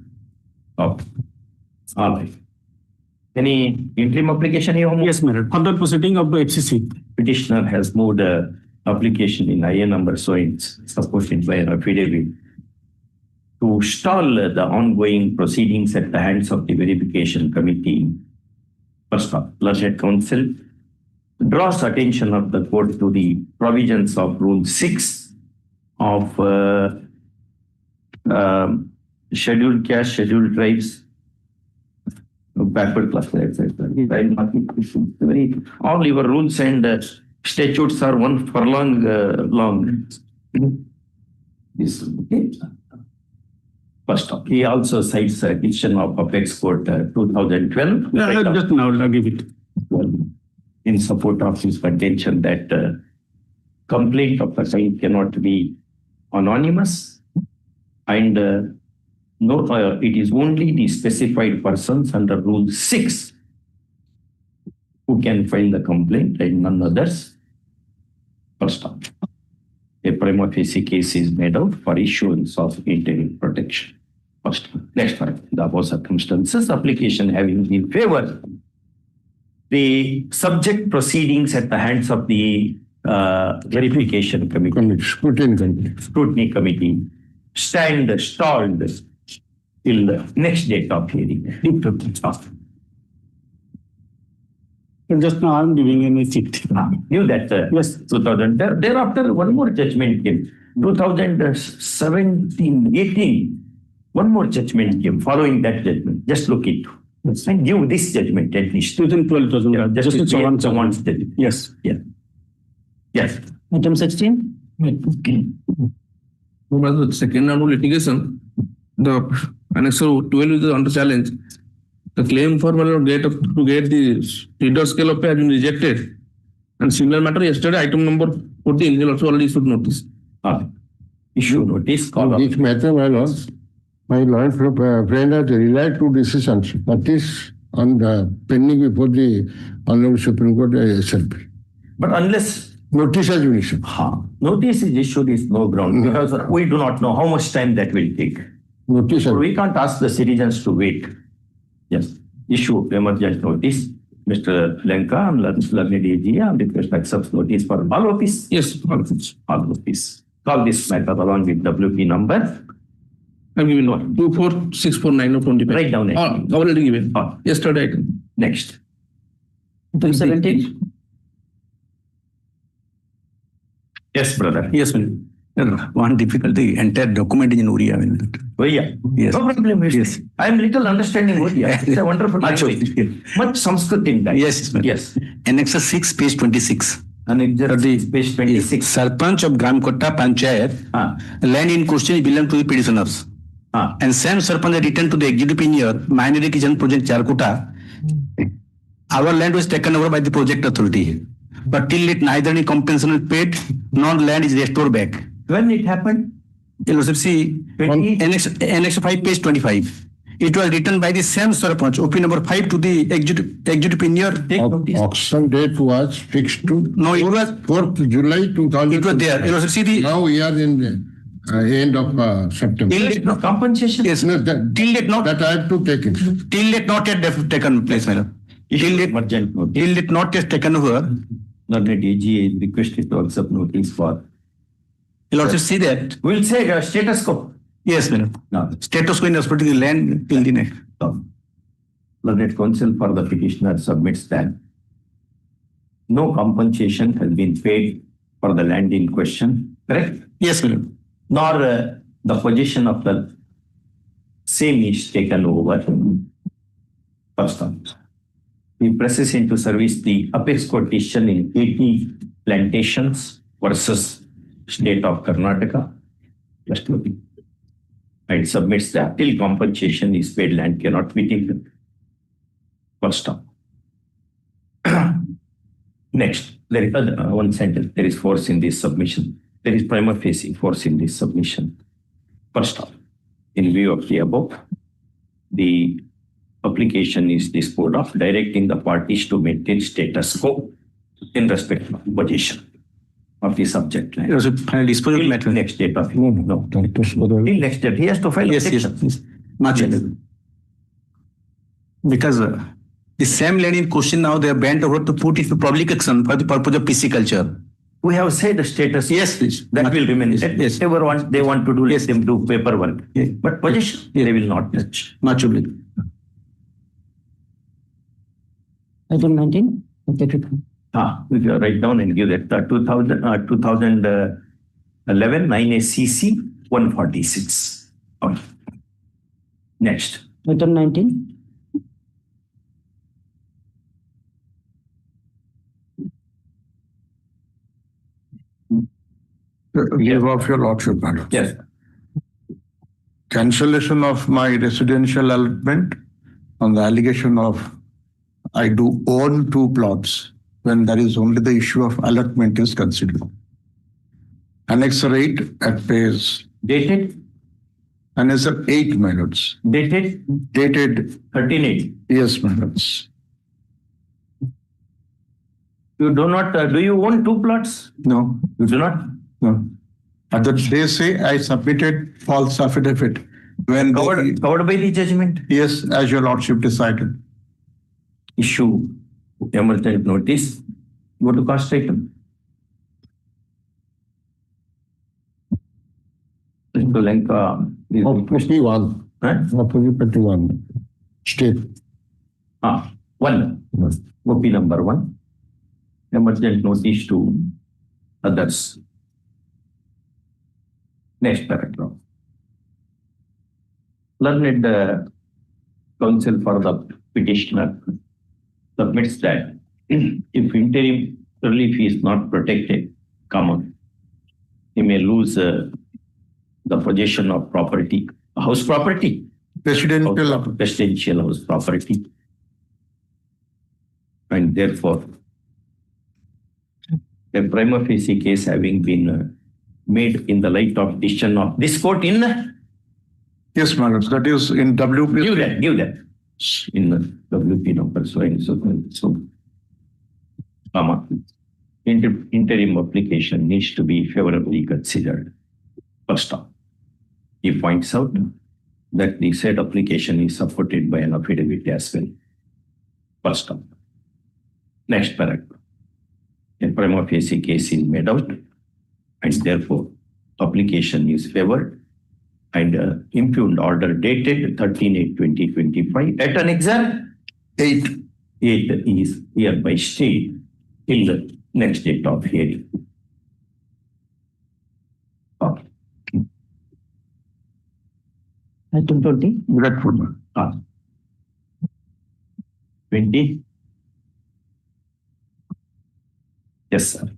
Okay. All right. Any interim application here? Yes, Madam. Further proceeding of the FCC. Petitioner has moved application in IA number so it's supported by an affidavit to stall the ongoing proceedings at the hands of the verification committee. First off, Learned Council draws attention of the court to the provisions of Rule 6 of scheduled caste, scheduled tribes, backward class, etc. All your rules and statutes are one furlong long. First off, he also cites a decision of Apex Court 2012. Yeah, just now I'll give it. In support of his contention that complaint of the kind cannot be anonymous, and it is only the specified persons under Rule 6 who can file the complaint and none others. First off, a prima facie case is made out for issuance of interim protection. First, next one, the above circumstances, application having been favored, the subject proceedings at the hands of the verification committee, scrutiny committee, stand stalled till the next date of hearing. And just now I'm giving an receipt. Knew that. Yes. 2000. Thereafter, one more judgment came. 2017, 18. One more judgment came following that judgment. Just look it. And give this judgment at least. 2012. Yeah, just to one judgment. Yes. Yeah. Yes. Item 16. The second round of litigation, the annexure 12 is under challenge. The claim for to get the reader scale of pay has been rejected. And similar matter yesterday, item number 14, you also already issued notice. Issue notice. This matter, my lord friend has relied two decisions. That is on the pending before the Honorable Supreme Court SLP. But unless notice has been issued. Notice is issued is no ground because we do not know how much time that will take. Notice. So we can't ask the citizens to wait. Yes, issue emergent notice. Mr. Lenka, Learned AG, request accepts notice for all office. Yes, all office. All office. Call this matter along with WP number. I'm giving 246490 of 25. Write down it. Already given. Yesterday item. Next. Item 17. Yes, brother. Yes, one difficulty, entire document is in Oriya. Oh, yeah. Yes. No problem. Yes. I am little understanding Oriya. It's a wonderful language. Much Sanskrit in that. Yes, Yes. Annex 6, page 26. Annexure page 26. Sarpanch of Gram Kotta Panchayat, land in question belongs to the petitioners. And same Sarpanch returned to the executive engineer, Minority Kitchen Project Charkota. Our land was taken over by the project authority. But till it neither any compensation is paid, nor land is restored back. When it happened? See, Annex 5, page 25. It was written by the same Sarpanch, OP number 5 to the executive engineer. Auction date was fixed to No, it was 4th July 2000. It was there. It was, see the, Now we are in the end of September. till it, No compensation? yes, No, that, till it not, that I have to take it. till it not yet taken place, my lord. Till it, Emergent notice. till it not yet taken over. Learned AG is requested to accept notice for. You'll also see that. We'll say status quo. Yes, my lord. No. Status quo in respect to the land till the next. Learned counsel for the petitioner submits that no compensation has been paid for the land in question, correct? Yes, my lord. Nor the possession of the same is taken over. First one. He presses into service the apex court decision in 80 plantations versus state of Karnataka. Just looking. And submits that till compensation is paid, land cannot be taken. First up. Next, there is one sentence. There is force in this submission. There is prima facie force in this submission. First up, in view of the above, the application is disposed of, directing the parties to maintain status quo in respect of possession of the subject land. It was a final disposal Till matter. next date of no. Till next date, he has to file Yes, objection. yes. Much better. Because the same land in question now they are bent over to put it to public action for the purpose of pisciculture. We have said the status. Yes, please. That will remain. Yes. Whatever they want to do, let Yes. them do paperwork. Yes. But possession, Yes. they will not touch. Much obliged. Item 19. Okay. If you write down and give that 2011 9ACC 146. Okay. Next. Item 19. Leave of your lordship, madam. Yes. Cancellation of my residential allotment on the allegation of I do own 2 plots when there is only the issue of allotment is considered. Annex 8 at page. Dated. Annex 8 minutes. Dated. Dated. 13/8. Yes, madams. You do not. Do you own 2 plots? No. You do not. No. But they say I submitted false affidavit when Covered by the judgment. yes, as your lordship decided. Issue emergent notice. Go to cost item. To Lanka. Opportunity 1. Opportunity 1. State. 1. OP number 1. Emergent notice to others. Next paragraph. Learned counsel for the petitioner submits that if interim relief is not protected, he may lose the possession of property, house property, residential house property, and therefore a prima facie case having been made in the light of decision of this court in. Yes, madam. That is in WP. Give that. In the WP number, so and so. Interim application needs to be favorably considered. First off, he points out that the said application is supported by an affidavit as well. First off. Next paragraph. A prima facie case is made out, and therefore application is favored, and impugned order dated 13/8/2025 at annexure 8 is hereby stayed till the next date of hearing. Item 20. That full. 20. Yes, sir.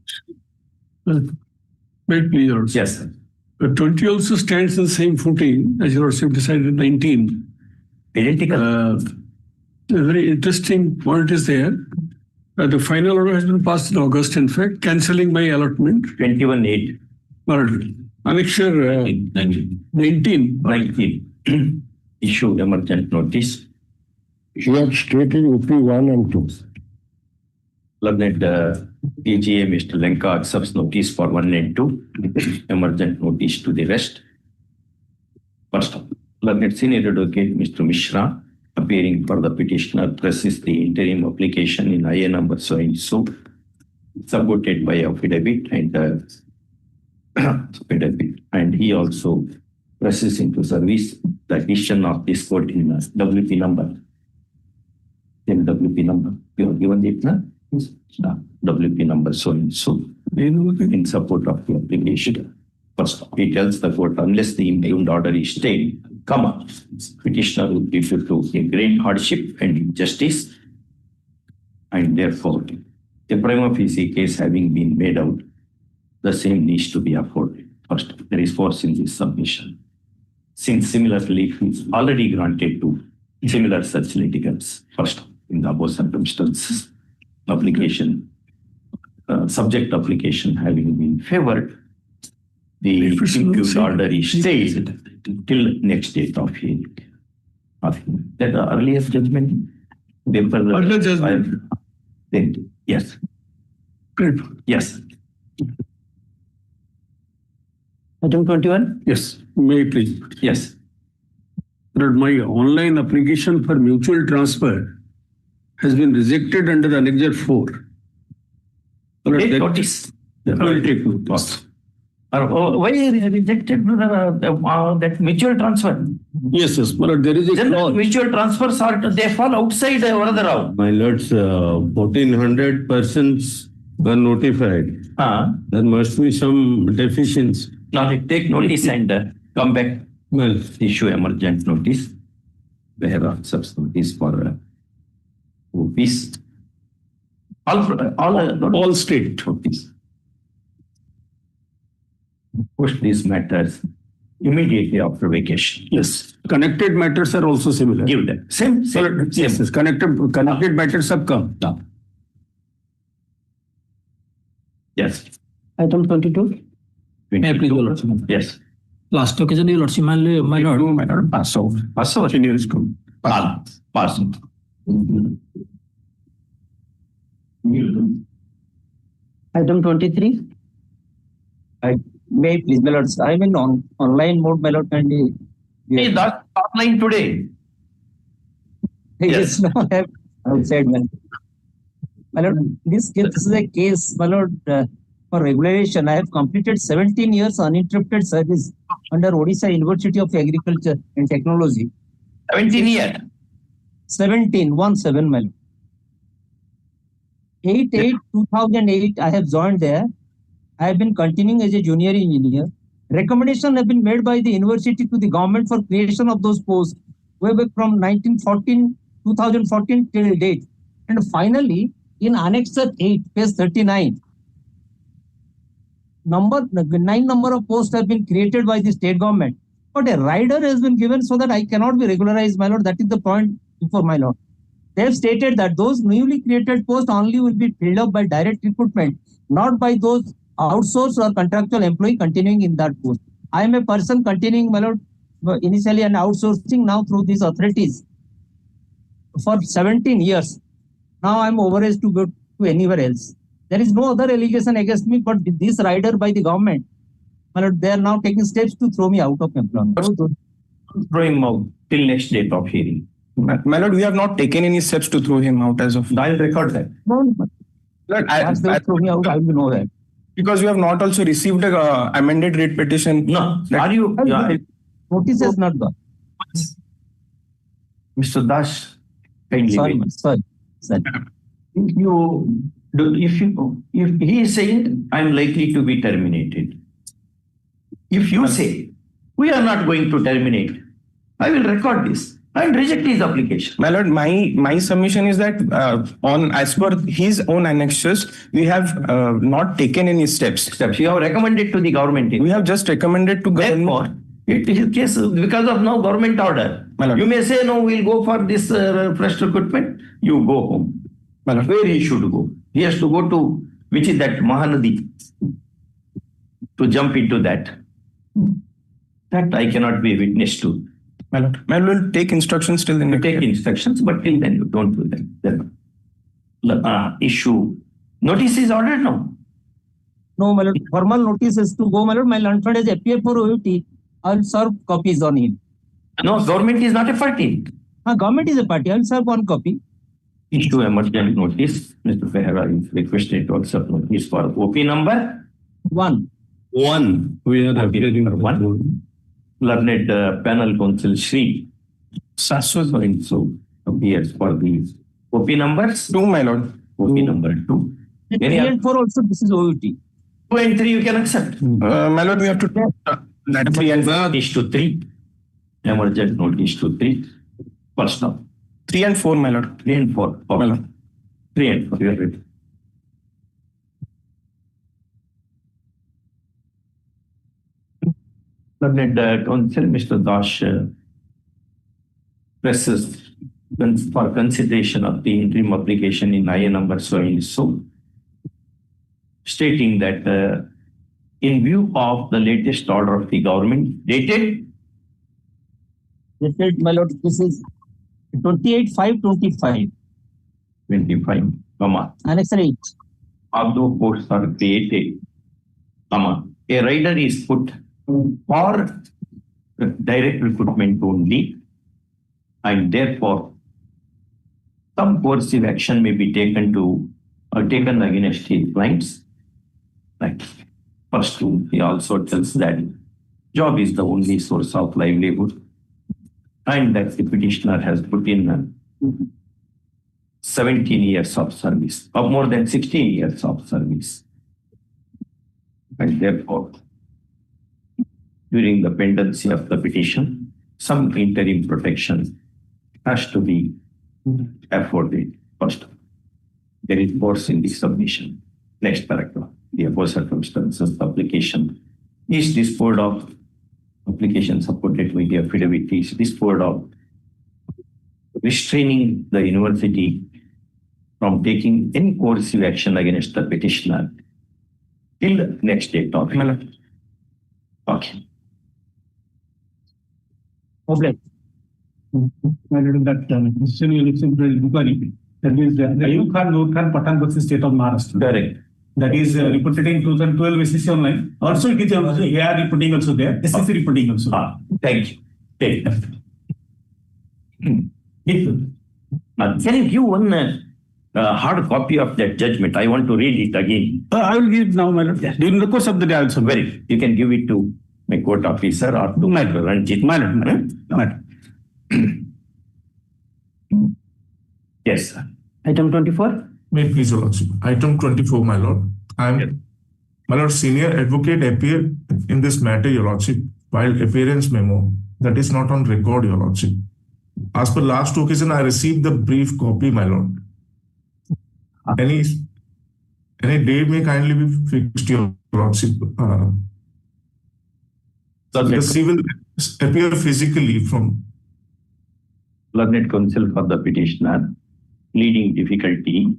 Very clear. Yes, sir. 20 also stands on the same footing as your have decided 19. Identical. A very interesting point is there. The final order has been passed in August, in fact, cancelling my allotment. 21-8. Annexure 19. Issue emergent notice. He had stated OP 1 and 2. Learned PGA Mr. Lenka accepts notice for 1 and 2. Emergent notice to the rest. First of all, learned senior advocate Mr. Mishra, appearing for the petitioner, presses the interim application in IA number so and so, supported by affidavit and he also presses into service the addition of this court in WP number. Then WP number, you have given it now? WP number so and so in support of the application. First, he tells the court unless the impugned order is stayed, petitioner would be put to a great hardship and injustice, and therefore, a prima facie case having been made out, the same needs to be afforded. First, there is force in this submission. Since similar relief is already granted to similar such litigants, first, in the above circumstances, application, subject application having been favored, the impugned order is stayed till next date of hearing. That the earliest judgment, Earlier judgment. Then, yes. Great. Yes. Item 21. Yes, may I please? Yes. My online application for mutual transfer has been rejected under Annexure 4. Take notice. I will take notice. Why rejected that mutual transfer? Yes, but there is a clause. Mutual transfers are, they fall outside Varadharao. My lords, 1400 persons were notified. There must be some deficiency. Now take notice and come back. Well, issue emergent notice. We have accepts notice for peace. All state notice. Push these matters immediately after vacation. Yes. Connected matters are also similar. Give them. Same. Yes, connected matters have come. Yes. Item 22. May I please, Your Lordship? Yes. Last occasion, Your Lordship, my Lord. Pass over. Pass over. Pass. Item 23. May I please, my lords, I am in online mode, my lord, and Hey, that's online today. yes, no, I have outside, my lord. This is a case, my lord, for regularization. I have completed 17 years uninterrupted service under Odisha University of Agriculture and Technology. 17 years. 17, my lord. 8/8/2008, I have joined there. I have been continuing as a junior engineer. Recommendation have been made by the university to the government for creation of those posts way back from 2014 till date. And finally, in Annexure 8, page 39, 9 number of posts have been created by the state government. But a rider has been given so that I cannot be regularized, my lord. That is the point before my lord. They have stated that those newly created posts only will be filled up by direct recruitment, not by those outsourced or contractual employee continuing in that post. I am a person continuing, my lord, initially and outsourcing now through these authorities for 17 years. Now I am overaged to go to anywhere else. There is no other allegation against me, but this rider by the government, my lord, they are now taking steps to throw me out of employment. Throw him out till next date of hearing. My lord, we have not taken any steps to throw him out as of now. I'll record that. No, Lord, once they throw me out, I will know that. Because we have not also received a amended writ petition. No. Are you? Notice has not gone. Mr. Das, kindly Sorry, wait. sorry. If he is saying I am likely to be terminated, if you say we are not going to terminate, I will record this and reject his application. My lord, my submission is that as per his own annexures, we have not taken any steps. You have recommended to the government. We have just recommended to government. Therefore, it is case because of now government order. My lord. You may say, no, we'll go for this fresh recruitment. You go home. My lord. Where he should go? He has to go to, which is that Mahanadi, to jump into that. That I cannot be a witness to. My lord, will take instructions till the You take instructions, but till then you don't do that. Then issue notice is ordered now. No, my lord, formal notice is to go, my lord. My landlord has appeared for OUT. I'll serve copies on him. No, government is not a party. Government is a party. I'll serve one copy. Issue emergent notice. Mr. Behra is requested to accept notice for OP number 1. We are appearing number 1. Learned panel counsel Shri Sasso so appears for the OP numbers 2, my lord. OP number 2. 3 and 4 also, this is OUT. 2 and 3 you can accept. My lord, we have to that 3 and 4 is to 3. Emergent notice to 3. First up. 3 and 4, my lord. 3 and 4. Okay. My lord. 3 and 4. You are ready. Learned counsel Mr. Dash presses for consideration of the interim application in IA number so and so, stating that in view of the latest order of the government dated, My lord, this is 28/5/25. 25, Annex 8. although posts are created, a rider is put for direct recruitment only, and therefore some coercive action may be taken against his clients. Like first two, he also tells that job is the only source of livelihood, and that the petitioner has put in 17 years of service, or more than 16 years of service. And therefore, during the pendency of the petition, some interim protection has to be afforded. First, there is force in the submission. Next paragraph, the above circumstances, the application is disposed of, application supported with the affidavit is disposed of, restraining the university from taking any coercive action against the petitioner till the next date of it. Okay. Hon'Ble. That question you listen to inquiry, that means Ayub Khan, Noor Khan, Pathan versus State of Maharashtra. Correct. That is reported in 2012 SEC online. Also, it is AR reporting also there. SEC reporting also. Thank you. Take that. Can you give one hard copy of that judgment? I want to read it again. I will give it now, my lord. During the course of the day also. Very. You can give it to my court officer or to my Ranjit. My lord. Yes, sir. Item 24. May please, Your Lordship. Item 24, my lord. My lord, senior advocate appeared in this matter, Your Lordship, while appearance memo that is not on record, Your Lordship. As per last occasion, I received the brief copy, my lord. Any date may kindly be fixed, Your Lordship. The civil appear physically from Learned counsel for the petitioner, pleading difficulty,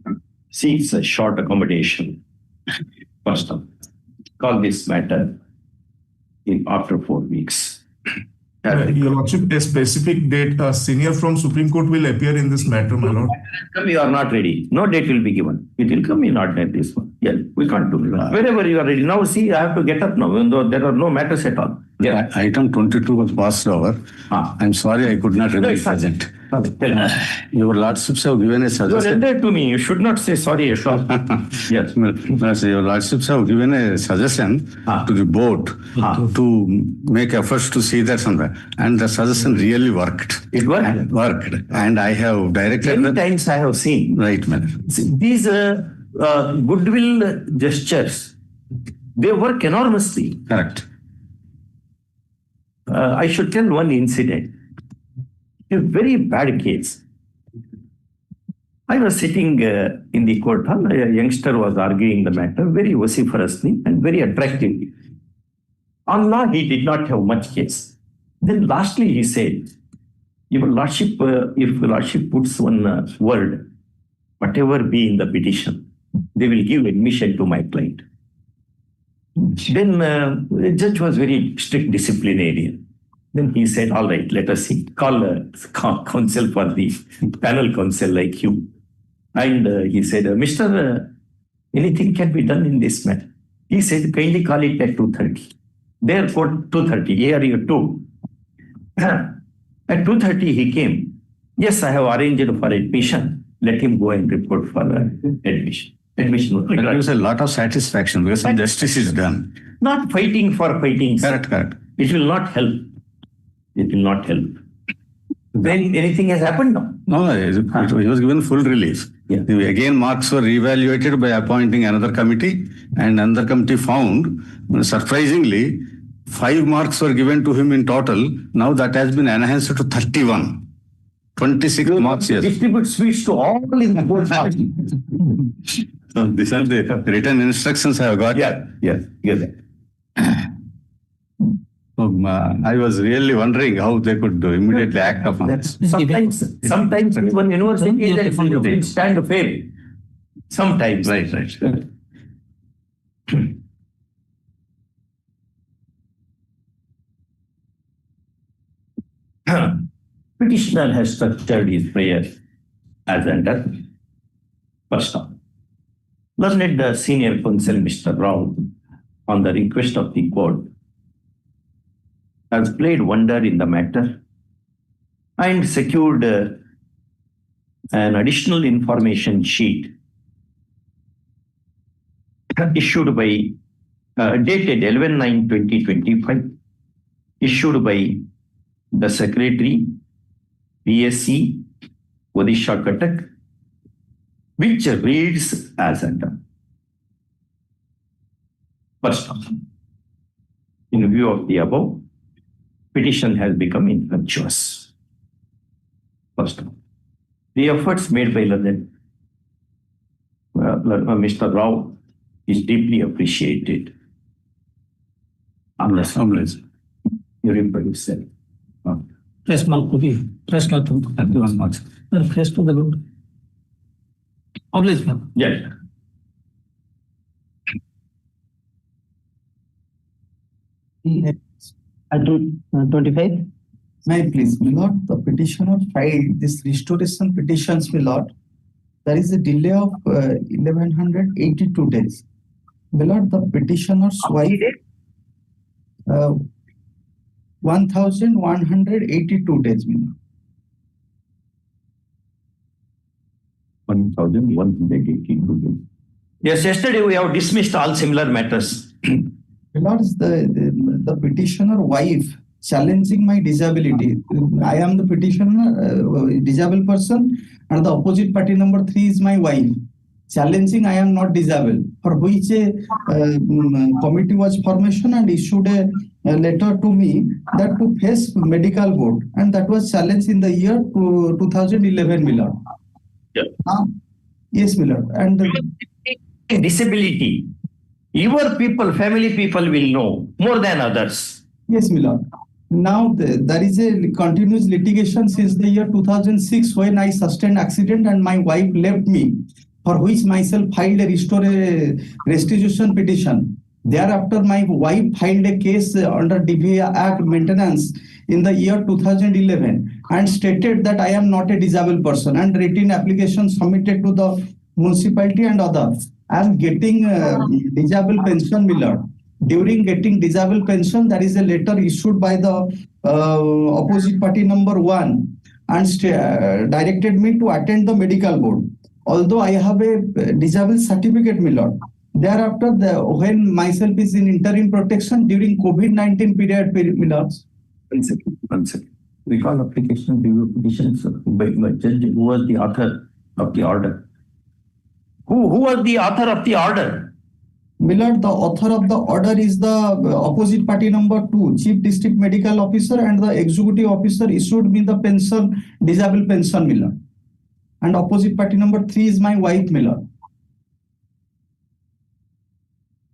seeks a short accommodation. First up, call this matter in after 4 weeks. Your Lordship, a specific date, a senior from Supreme Court will appear in this matter, my lord. You are not ready. No date will be given. It will come in not at this one. Yeah, we can't do it. Wherever you are ready. Now see, I have to get up now, even though there are no matters at all. Yeah. Item 22 was passed over. I'm sorry I could not remain present. Your Lordships have given a suggestion. You are rendered to me. You should not say sorry, Ashok. Yes. Your Lordships have given a suggestion to the board to make efforts to see that somewhere. And the suggestion really worked. It worked? And I have directed... Many times I have seen. Right, madam. These goodwill gestures, they work enormously. Correct. I should tell one incident. A very bad case. I was sitting in the court hall. A youngster was arguing the matter very vociferously and very attractively. On law, he did not have much case. Then lastly, he said, Your Lordship, if Your Lordship puts one word, whatever be in the petition, they will give admission to my client. Then the judge was very strict disciplinarian. Then he said, all right, let us see, call counsel for the panel counsel like you. And he said, Mr. Anything can be done in this matter. He said, kindly call it at 2:30. There, court 2:30, here you 2. At 2:30 he came. Yes, I have arranged for admission. Let him go and report for admission. Admission. There is a lot of satisfaction because some justice is done. Not fighting for fighting. Correct. It will not help. It will not help. Then anything has happened now? No, he was given full release. Yeah. Again, marks were reevaluated by appointing another committee, and another committee found, surprisingly, 5 marks were given to him in total. Now that has been enhanced to 31. 26 marks, yes. Distribute sweets to all in the court. So these are the written instructions I have got. Yes. So, I was really wondering how they could immediately act upon this. Sometimes even university they stand fail. Sometimes. Right. Petitioner has structured his prayer as under. First off, learned senior counsel Mr. Rao, on the request of the court, has played wonder in the matter and secured an additional information sheet issued by dated 11/9/2025, issued by the Secretary, PSC, Odisha Cuttack, which reads as under. First off, in view of the above, petition has become infructuous. First of all, the efforts made by Mr. Rao is deeply appreciated. Unless you reproduce it. Press mark to be. Press not to. Everyone marks. Press to the Lord. Oblige. Yes. Item 25. May I please, my lord, the petitioner filed this restoration petitions, my lord. There is a delay of 1182 days. My lord, the petitioner's wife, 1182 days, my lord. 1182 days. Yes, yesterday we have dismissed all similar matters. My lord, the petitioner wife challenging my disability. I am the petitioner, disabled person, and the opposite party number 3 is my wife. Challenging I am not disabled, for which a committee was formation and issued a letter to me that to face medical board, and that was challenged in the year 2011, my lord. Yeah. Yes, my lord. And disability, your people, family people will know more than others. Yes, my lord. Now there is a continuous litigation since the year 2006 when I sustained accident and my wife left me, for which myself filed a restitution petition. Thereafter, my wife filed a case under DVA Act maintenance in the year 2011 and stated that I am not a disabled person, and written application submitted to the municipality and others. I am getting disabled pension, my lord. During getting disabled pension, there is a letter issued by the opposite party number 1 and directed me to attend the medical board. Although I have a disabled certificate, my lord. Thereafter, when myself is in interim protection during COVID-19 period, my lord. One second. Recall application, review petitions by judge. Who was the author of the order? Who was the author of the order? Millard, the author of the order is the opposite party number 2, Chief District Medical Officer, and the executive officer issued me the pension, disabled pension, Millard. And opposite party number 3 is my wife, Millard.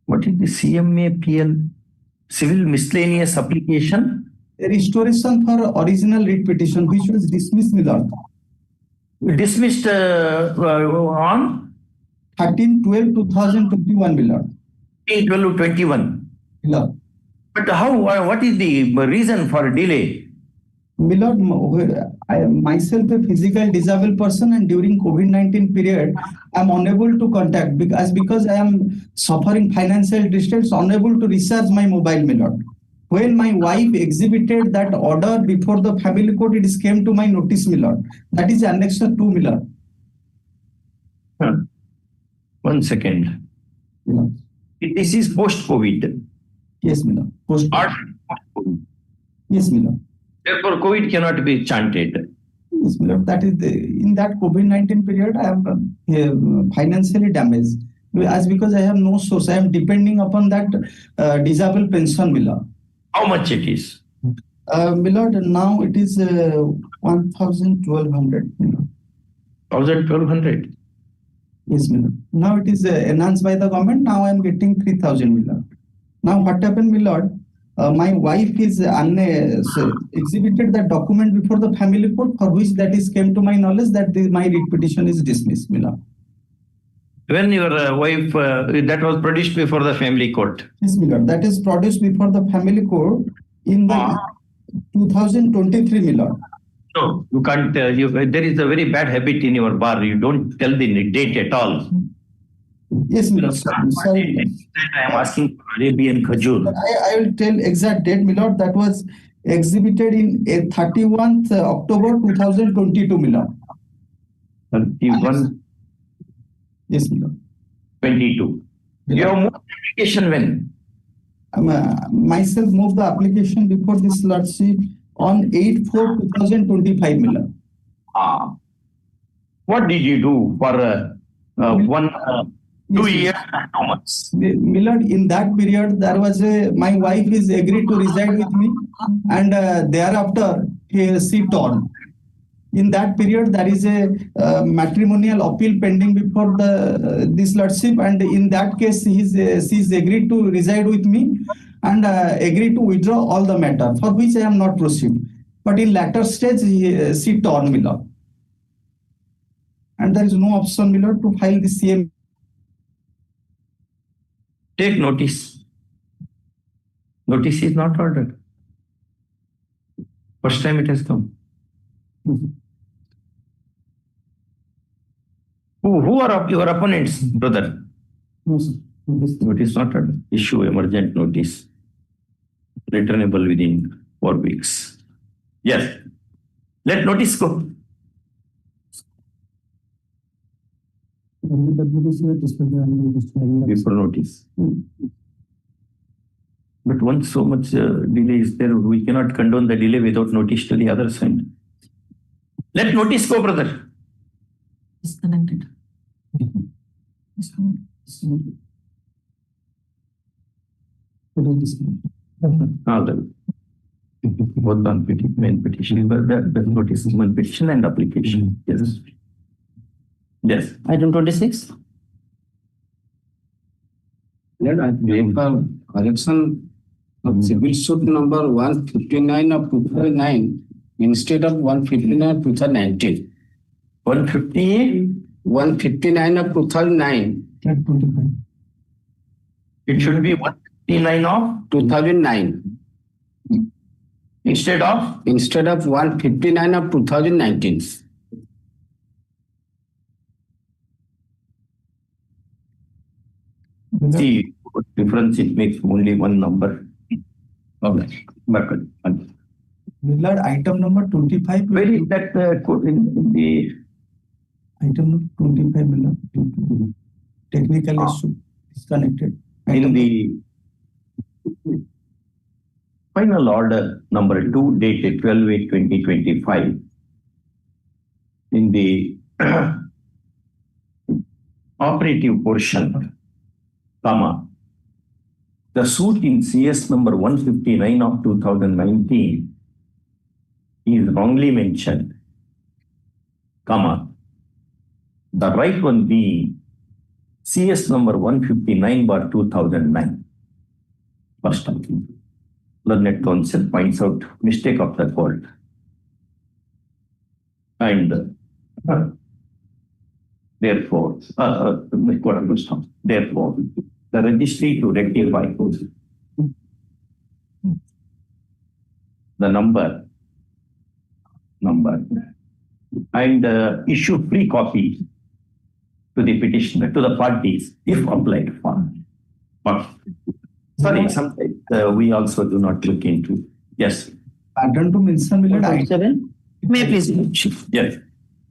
What is the CMAPL? Civil miscellaneous application? A restoration for original writ petition, which was dismissed, Millard. Dismissed on 13/12/2021, Millard. 12/21. Millard. But how? What is the reason for delay? Millard, I am myself a physical disabled person, and during COVID-19 period, I am unable to contact because I am suffering financial distress, unable to recharge my mobile, Millard. When my wife exhibited that order before the family court, it came to my notice, Millard. That is Annexure 2, Millard. 1 second. Millard. This is post-COVID. Yes, Millard. Post-COVID. Yes, Millard. Therefore, COVID cannot be chanted. Yes, Millard. That is in that COVID-19 period, I am financially damaged. Because I have no source, I am depending upon that disabled pension, Millard. How much it is? Millard, now it is 1,1200. 1,200? Yes, Millard. Now it is enhanced by the government. Now I am getting 3,000, Millard. Now what happened, Millard? My wife is exhibited that document before the family court, for which that is came to my knowledge that my writ petition is dismissed, Millard. When your wife, that was produced before the family court? Yes, Millard. That is produced before the family court in the 2023, Millard. No, you can't. There is a very bad habit in your bar. You don't tell the date at all. Yes, Millard. Sorry. I am asking for Arabian Khajur. I will tell exact date, Millard. That was exhibited in 31st October 2022, Millard. 31. Yes, Millard. 22. You have moved application when? Myself moved the application before this lordship on 8/4/2025, Millard. What did you do for 2 years and how much? Millard, in that period, there was my wife is agreed to reside with me, and thereafter she torn. In that period, there is a matrimonial appeal pending before this lordship, and in that case, she is agreed to reside with me and agreed to withdraw all the matter, for which I am not proceed. But in latter stage, she torn, Millard, and there is no option, Millard, to file the CM. Take notice. Notice is not ordered. First time it has come. Who are your opponents, brother? No, sir. Notice not ordered. Issue emergent notice. Returnable within 4 weeks. Yes. Let notice go. Before notice. But once so much delay is there, we cannot condone the delay without notice to the other side. Let notice go, brother. Disconnected. Both on main petition, but the notice is main petition and application. Yes. Yes. Item 26. Correction of civil suit number 159 of 2009 instead of 159 of 2019. 159 of 2009. It should be 159 of 2009 instead of 159 of 2019. See what difference it makes, only one number. Okay. Millard, item number 25. Where is that in the item number 25, Millard? Technical issue disconnected. In the final order number 2 dated 12/8/2025, in the operative portion, comma, The suit in CS number 159 of 2019 is wrongly mentioned, comma, the right one being CS number 159 bar 2009. First time, learned counsel points out mistake of the court. And therefore, the registry to rectify the number and issue free copy to the petitioner, to the parties, if applied for. But, sorry, sometimes we also do not look into. Yes. Pardon to mention, my lord. May I please? Yes.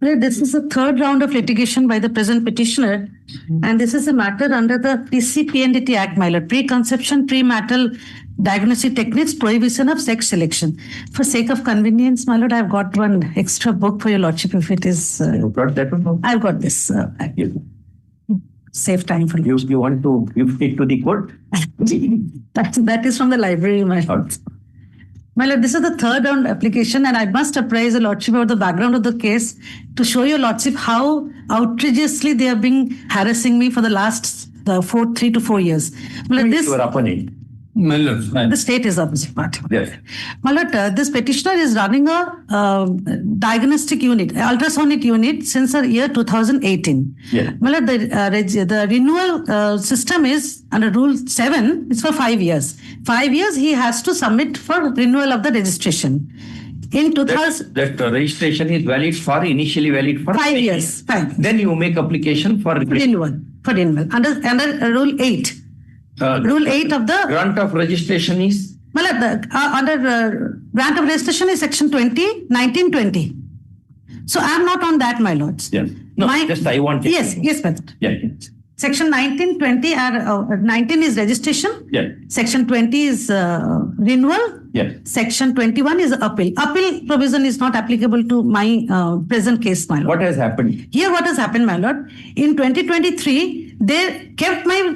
This is the third round of litigation by the present petitioner, and this is a matter under the PC-PNDT Act, my lord, preconception, prenatal diagnostic techniques, prohibition of sex selection. For sake of convenience, my lord, I've got one extra book for your lordship if it is. You got that one? I've got this. Save time for you. You want to gift it to the court? That is from the library, my lord. My lord, this is the third round application, and I must apprise the lordship about the background of the case to show your lordship how outrageously they have been harassing me for the last 3 to 4 years. My lord, Your opponent. My lord, the state is opposite party. Yes. My lord, this petitioner is running a diagnostic unit, ultrasonic unit since the year 2018. Yeah. My lord, the renewal system is under Rule 7. It's for 5 years. 5 years he has to submit for renewal of the registration. In 2000, that registration is valid for initially valid for 5 years. Fine. Then you make application for renewal. For renewal under Rule 8. Rule 8 of the grant of registration is under grant of registration is section 20, 1920. So I am not on that, my lords. Yes. No, just I want. Yes, yes, madam. Yeah. Section 1920 19 is registration. Yeah. Section 20 is renewal. Yeah. Section 21 is appeal. Appeal provision is not applicable to my present case, my lord. What has happened? Here, what has happened, my lord? In 2023, they kept my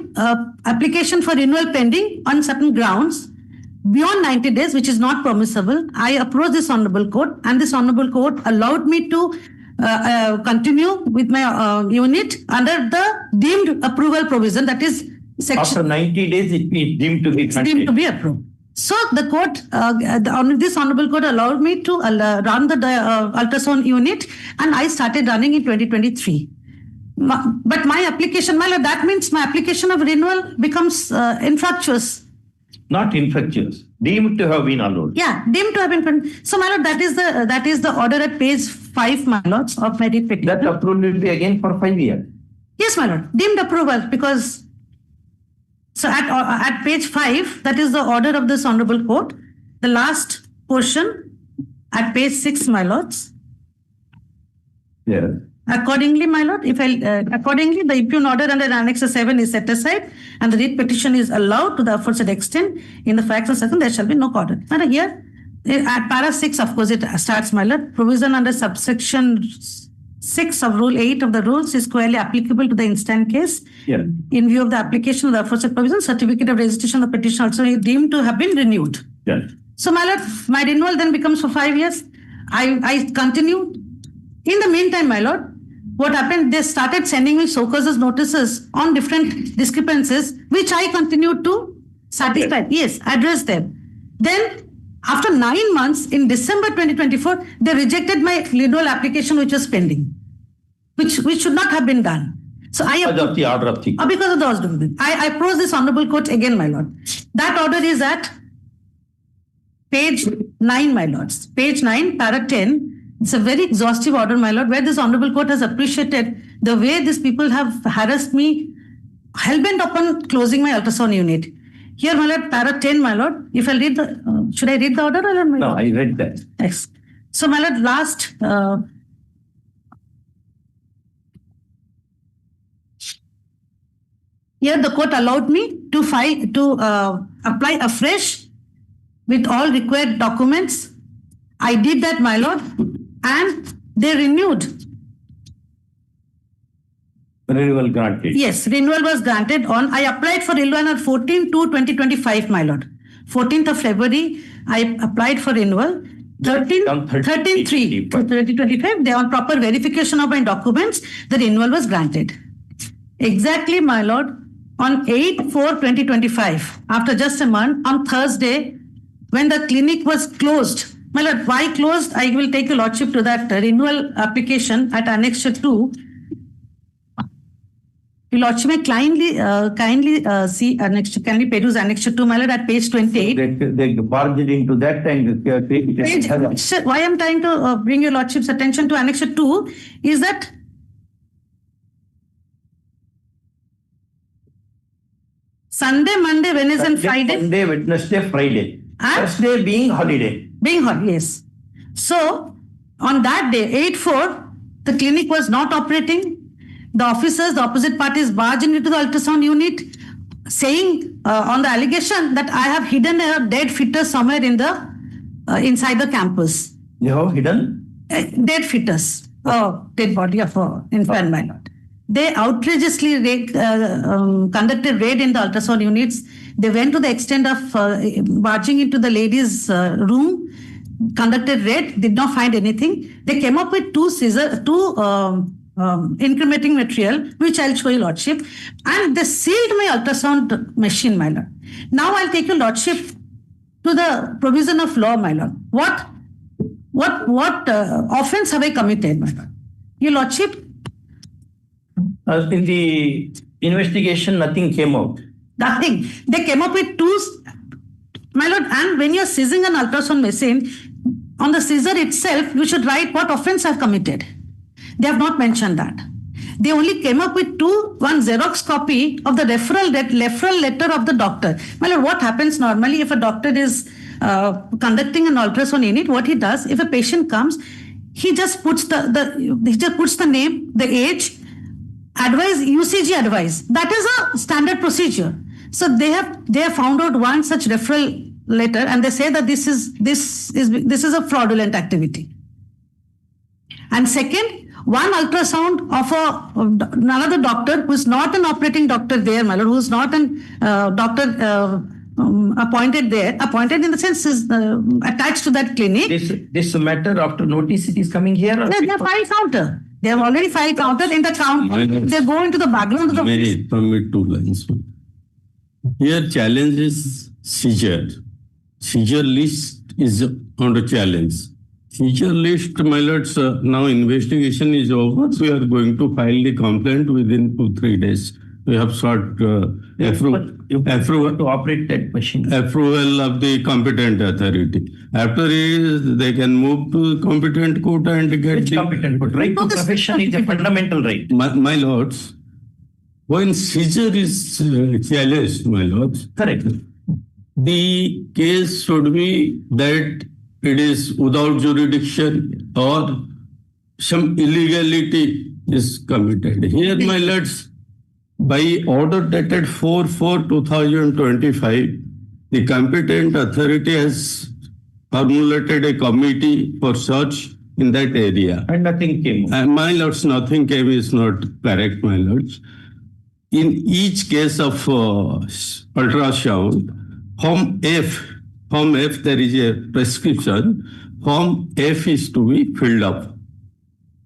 application for renewal pending on certain grounds beyond 90 days, which is not permissible. I approached this Hon'Ble Court, and this Hon'Ble Court allowed me to continue with my unit under the deemed approval provision, that is section. After 90 days, it is deemed to be granted. Deemed to be approved. So the court, this Hon'Ble Court allowed me to run the ultrasound unit, and I started running in 2023. But my application, my lord, that means my application of renewal becomes infructuous. Not infructuous. Deemed to have been allowed. Yeah, deemed to have been. So, my lord, that is the order at page 5, my lords, of my writ petition. That approval will be again for 5 years. Yes, my lord. Deemed approval, because so at page 5, that is the order of this Hon'Ble Court. The last portion at page 6, my lords. Yeah. Accordingly, my lord, accordingly, the impugn order under Annex 7 is set aside, and the writ petition is allowed to the aforesaid extent. In the facts and circumstances, there shall be no order. But here, at para 6, of course, it starts, my lord. Provision under subsection 6 of Rule 8 of the rules is squarely applicable to the instant case. Yeah. In view of the application of the aforesaid provision, certificate of registration of the petition also is deemed to have been renewed. Yeah. So, my lord, my renewal then becomes for 5 years. I continue. In the meantime, my lord, what happened, they started sending me show causes notices on different discrepancies, which I continued to satisfy. Okay. Yes, address them. Then, after 9 months, in December 2024, they rejected my renewal application, which was pending, which should not have been done. So because of the order of the court. Because of the order of the court. I approached this Hon'Ble Court again, my lord. That order is at page 9, my lords. Page 9, para 10. It's a very exhaustive order, my lord, where this Hon'Ble Court has appreciated the way these people have harassed me, hell-bent upon closing my ultrasound unit. Here, my lord, para 10, my lord. If I read the, should I read the order? Or my no, lord? I read that. Yes. So, my lord, last, here the court allowed me to apply afresh with all required documents. I did that, my lord, and they renewed. Renewal granted. Yes, renewal was granted on, I applied for renewal on 14/2/2025, my lord. 14th of February, I applied for renewal. 13/3/2025, they on proper verification of my documents, the renewal was granted. Exactly, my lord, on 8/4/2025, after just a month, on Thursday, when the clinic was closed. My lord, why closed? I will take your lordship to that renewal application at Annexure 2. Your lordship may kindly see Annexure, kindly peruse Annexure 2, my lord, at page 28. They barged into that and Why I'm trying to bring your lordship's attention to Annexure 2 is that Sunday, Monday, Wednesday, and Friday. Sunday, Wednesday, Friday. Thursday being holiday. Being holiday, yes. So, on that day, 8/4, the clinic was not operating. The officers, the opposite parties barged into the ultrasound unit, saying on the allegation that I have hidden a dead fetus somewhere in the inside the campus. You have hidden? Dead fetus, dead body of an infant, my lord. They outrageously conducted raid in the ultrasound units. They went to the extent of barging into the ladies' room, conducted raid, did not find anything. They came up with two incriminating material, which I'll show you, lordship, and they sealed my ultrasound machine, my lord. Now I'll take your lordship to the provision of law, my lord. What offense have I committed, my lord? Your lordship. In the investigation, nothing came out. Nothing. They came up with two, my lord, and when you're seizing an ultrasound machine, on the seizure itself, you should write what offense I've committed. They have not mentioned that. They only came up with one Xerox copy of the referral letter of the doctor. My lord, what happens normally if a doctor is conducting an ultrasound unit? What he does, if a patient comes, he just puts the name, the age, advice, UCG advice. That is a standard procedure. So they have found out one such referral letter, and they say that this is a fraudulent activity. And second, one ultrasound of another doctor who is not an operating doctor there, my lord, who is not a doctor appointed there, appointed in the sense is attached to that clinic. This matter after notice it is coming here? They have filed counter. They have already filed counter in the count. They go into the background of the. Many from it 2 lines. Here challenge is seizure. Seizure list is under challenge. Seizure list, my lords, now investigation is over. We are going to file the complaint within 2-3 days. We have sought approval to operate that machine. Approval of the competent authority. After they can move to competent court and get Which competent court? Right to profession is a fundamental right. My lords, when seizure is challenged, my lords, correct. The case should be that it is without jurisdiction or some illegality is committed. Here, my lords, by order dated 4/4/2025, the competent authority has formulated a committee for search in that area. And nothing came. And my lords, nothing came is not correct, my lords. In each case of ultrasound, Form F, there is a prescription. Form F is to be filled up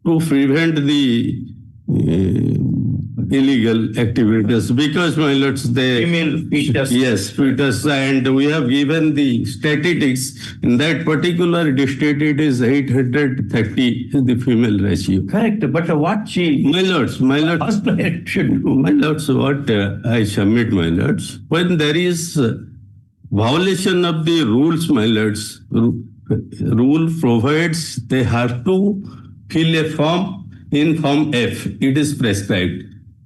to prevent the illegal activities, because my lords, female fetus. Yes, fetus, and we have given the statistics. In that particular district, it is 830 the female ratio. Correct, but what she... My lords, should do. My lords, what I submit, my lords, when there is violation of the rules, my lords, rule provides they have to fill a form. In Form F, it is prescribed.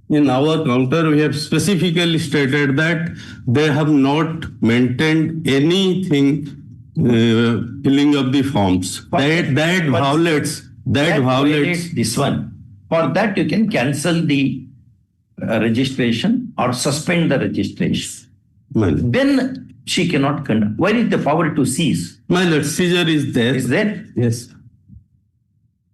In our counter, we have specifically stated that they have not maintained anything filling of the forms. That violates this one. For that, you can cancel the registration or suspend the registration. Then she cannot conduct. Where is the power to seize? My lord, seizure is there. Is there? Yes.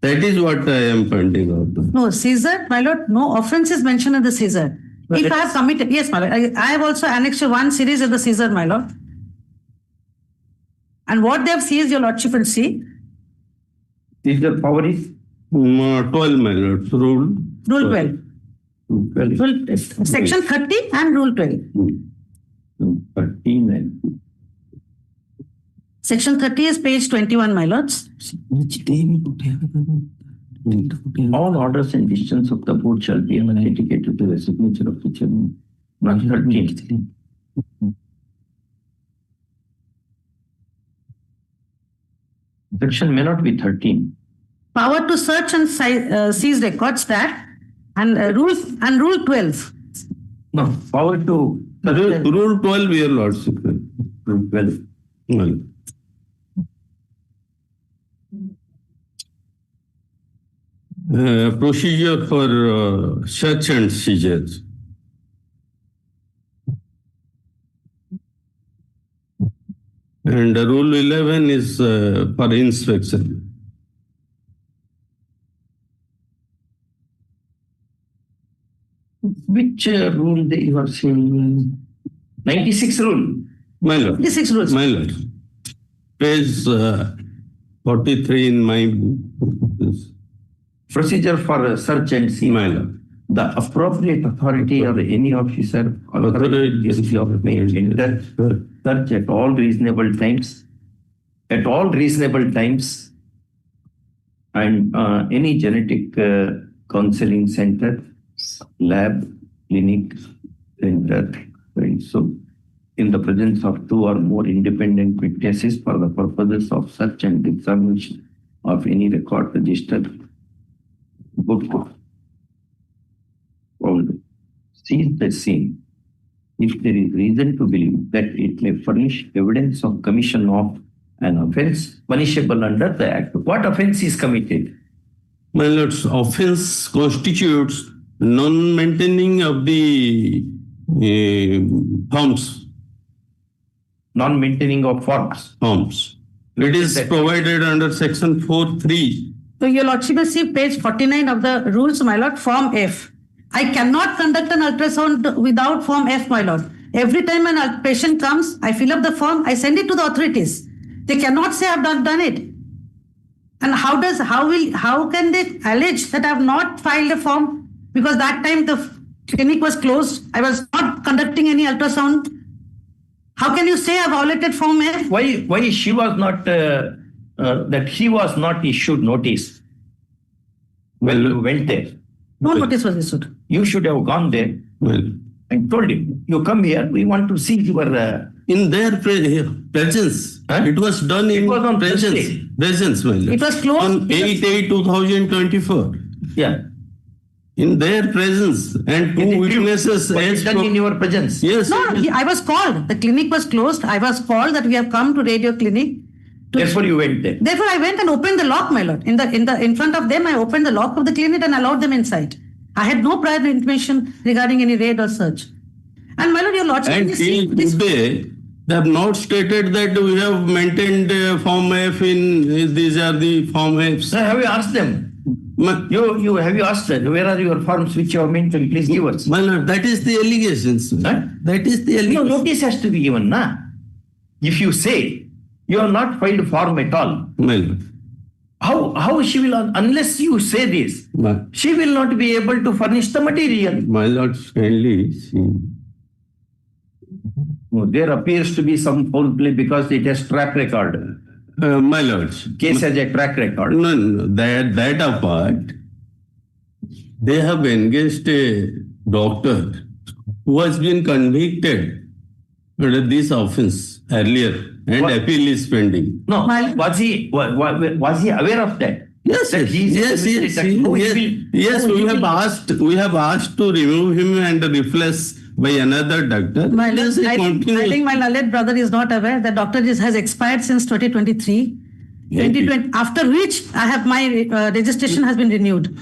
That is what I am pointing out. No, seizure, my lord, no offense is mentioned in the seizure. If I have committed, yes, my lord, I have also annexed one series of the seizure, my lord. And what they have seized, your lordship will see. Seizure power is 12, my lord, rule. Rule 12. Rule, section 30 and rule 12. 13 and Section 30 is page 21, my lords. all orders and decisions of the board shall be authenticated to the signature of the chairman. 13. Section may not be 13. Power to search and seize records, that, and rule 12. No, power to Rule 12, your lordship. Rule 12. Well. Procedure for search and seizures. And Rule 11 is for inspection. Which rule you are saying? 96 rule. My lord. 96 rules. My lord. Page 43 in my book. Procedure for search and seizure. My lord. The appropriate authority or any officer authorized of may enter search at all reasonable times. At all reasonable times, and any genetic counseling center, lab, clinic, center, right? So, in the presence of two or more independent witnesses for the purposes of search and examination of any record registered, book, seize the scene if there is reason to believe that it may furnish evidence of commission of an offense punishable under the Act. What offense is committed? My lord's offense constitutes non-maintaining of the forms. Non-maintaining of forms. Forms. It is provided under section 4(3). So your lordship will see page 49 of the rules, my lord, form F. I cannot conduct an ultrasound without form F, my lord. Every time a patient comes, I fill up the form, I send it to the authorities. They cannot say I've not done it. And how can they allege that I've not filed a form? Because that time the clinic was closed. I was not conducting any ultrasound. How can you say I violated form F? Why she was not, that he was not issued notice when you went there? No notice was issued. You should have gone there and told him, you come here, we want to see your... in their presence. Huh? It was done in presence. Presence, my lord. It was closed. On 8/8/2024. Yeah. In their presence and two witnesses. Was it done in your presence? Yes. No, I was called. The clinic was closed. I was called that we have come to radio clinic. Therefore, you went there. Therefore, I went and opened the lock, my lord. In front of them, I opened the lock of the clinic and allowed them inside. I had no prior information regarding any raid or search. And my lord, your lordship. And till today, they have not stated that we have maintained form F in these are the form Fs. Have you asked them? Have you asked them, where are your forms which you have maintained? Please give us. My lord, that is the allegations. Huh? That is the allegation. No, notice has to be given, na? If you say you have not filed form at all, my lord. How she will, unless you say this, she will not be able to furnish the material. My lord, kindly see. There appears to be some foul play because it has track record. My lord. Case has a track record. No, that apart, they have engaged a doctor who has been convicted under this offense earlier and appeal is pending. No, was he aware of that? Yes, we have asked to remove him and replace by another doctor. I think my late brother is not aware. The doctor has expired since 2023. 2020, after which I have my registration has been renewed.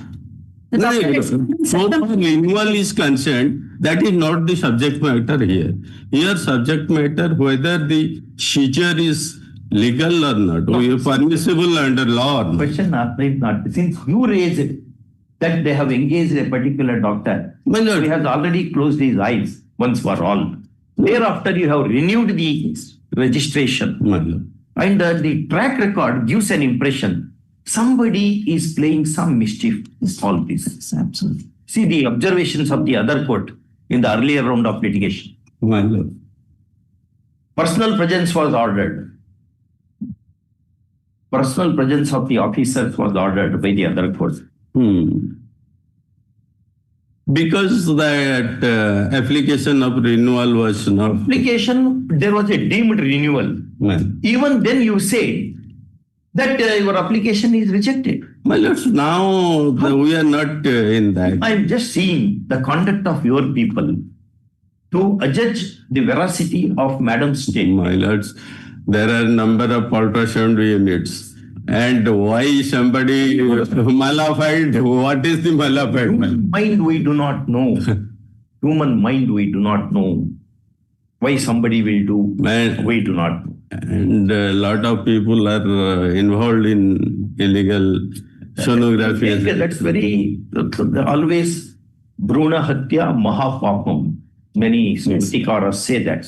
So far renewal is concerned, that is not the subject matter here. Here subject matter, whether the seizure is legal or not? Permissible under law or not? Question is not. Since you raised it, that they have engaged a particular doctor, My lord. he has already closed his eyes once for all. Thereafter, you have renewed the registration. My lord. And the track record gives an impression somebody is playing some mischief in all this. Absolutely. See the observations of the other court in the earlier round of litigation. My lord. Personal presence was ordered. Personal presence of the officers was ordered by the other court. Because that application of renewal was not. Application, there was a deemed renewal. Man. Even then you say that your application is rejected. My lords, now we are not in that. I am just seeing the conduct of your people to adjudge the veracity of Madam's statement. My lords, there are number of ultrasound units. And why somebody malafide? What is the malafide? Human mind we do not know. Human mind we do not know. Why somebody will do, Man. we do not know. And a lot of people are involved in illegal sonography. That's very, always Bruna Hatya Mahapapam. Many Smritikars say that.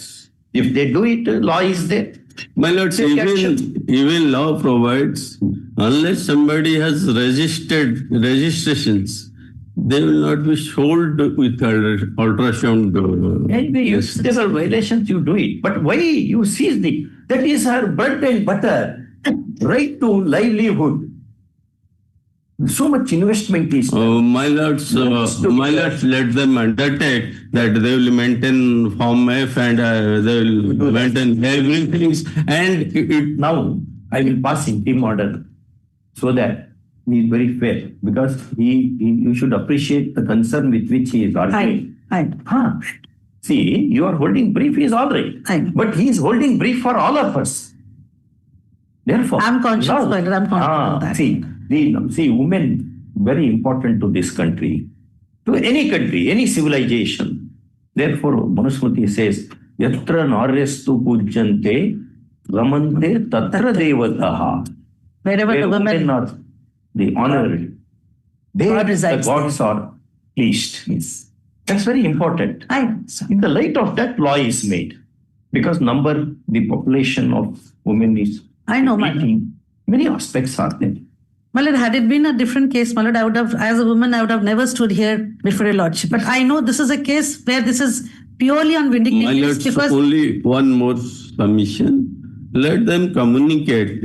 If they do it, law is there. My lords, even law provides, unless somebody has registrations, they will not be sold with ultrasound. Anyway, if there are violations, you do it. But why you seize that is her bread and butter, right to livelihood. So much investment is. My lords, let them undertake that they will maintain Form F and they will maintain everything. And Now, I will pass interim order so that he is very fair, because you should appreciate the concern with which he is arguing. See, you are holding brief is all right, but he is holding brief for all of us. Therefore, I'm conscious, I'm conscious of that. See, women, very important to this country, to any country, any civilization. Therefore, Manusmriti says, Yatra naryastu pujyante ramante tatra devataha. Wherever the women are the honored, the gods are pleased. Yes. That's very important. In the light of that, law is made. Because the population of women is many aspects are there. My lord, had it been a different case, my lord, I would have, as a woman, I would have never stood here before your lordship. But I know this is a case where this is purely on vindication. My lords, only one more submission. Let them communicate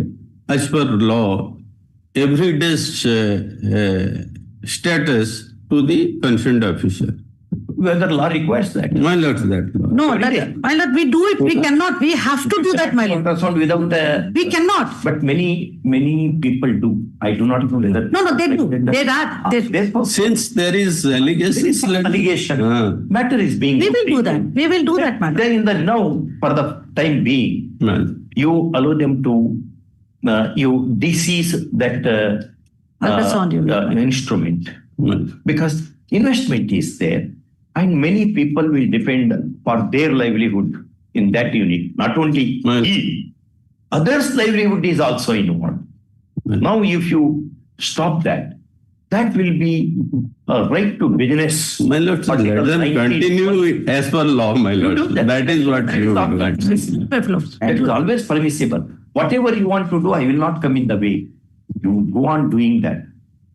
as per law every day's status to the concerned officer. Whether law requires that. My lord, that law. No, my lord, we do it. We cannot. We have to do that, my lord. Ultrasound without we cannot. But many people do. I do not know whether. No, they do. Therefore, since there is allegation, matter is being. We will do that. We will do that, madam. Then now, for the time being, you allow them to you decease that instrument, because investment is there. And many people will depend for their livelihood in that unit. Not only he, others' livelihood is also involved. Now, if you stop that, that will be a right to business. My lord, let them continue as per law, my lord. That is what you want. It is always permissible. Whatever you want to do, I will not come in the way. You go on doing that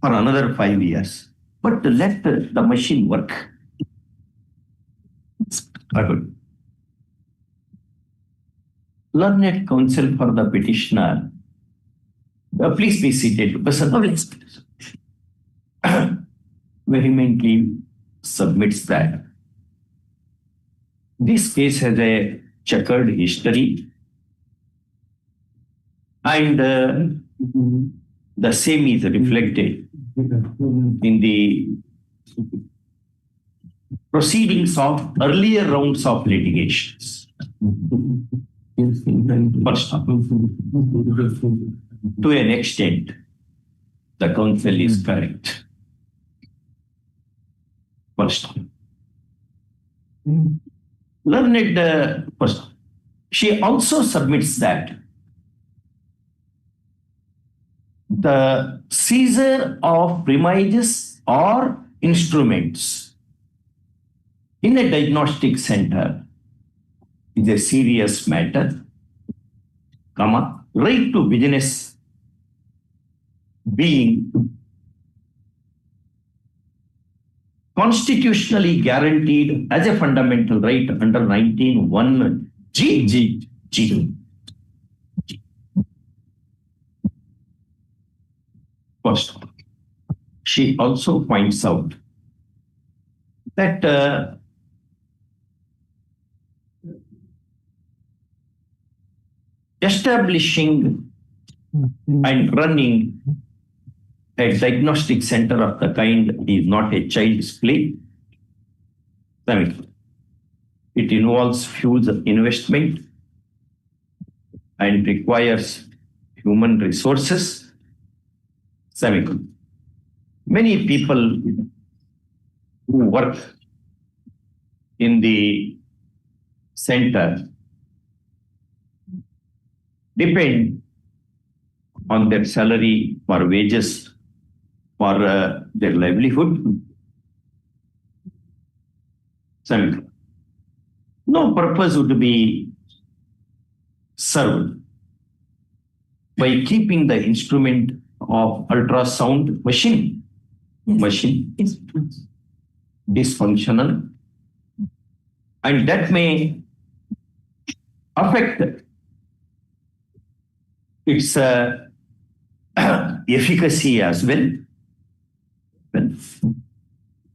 for another 5 years. But let the machine work. Good. Learned counsel for the petitioner. Please be seated. Vehemently submits that this case has a checkered history, and the same is reflected in the proceedings of earlier rounds of litigations. First, to an extent, the counsel is correct. First, learned first. She also submits that the seizure of premises or instruments in a diagnostic center is a serious matter, right to business being constitutionally guaranteed as a fundamental right under 19(1) G. First, she also points out that establishing and running a diagnostic center of the kind is not a child's play. It involves huge investment and requires human resources. Many people who work in the center depend on their salary for wages for their livelihood. No purpose would be served by keeping the instrument of ultrasound machine is dysfunctional, and that may affect its efficacy as well.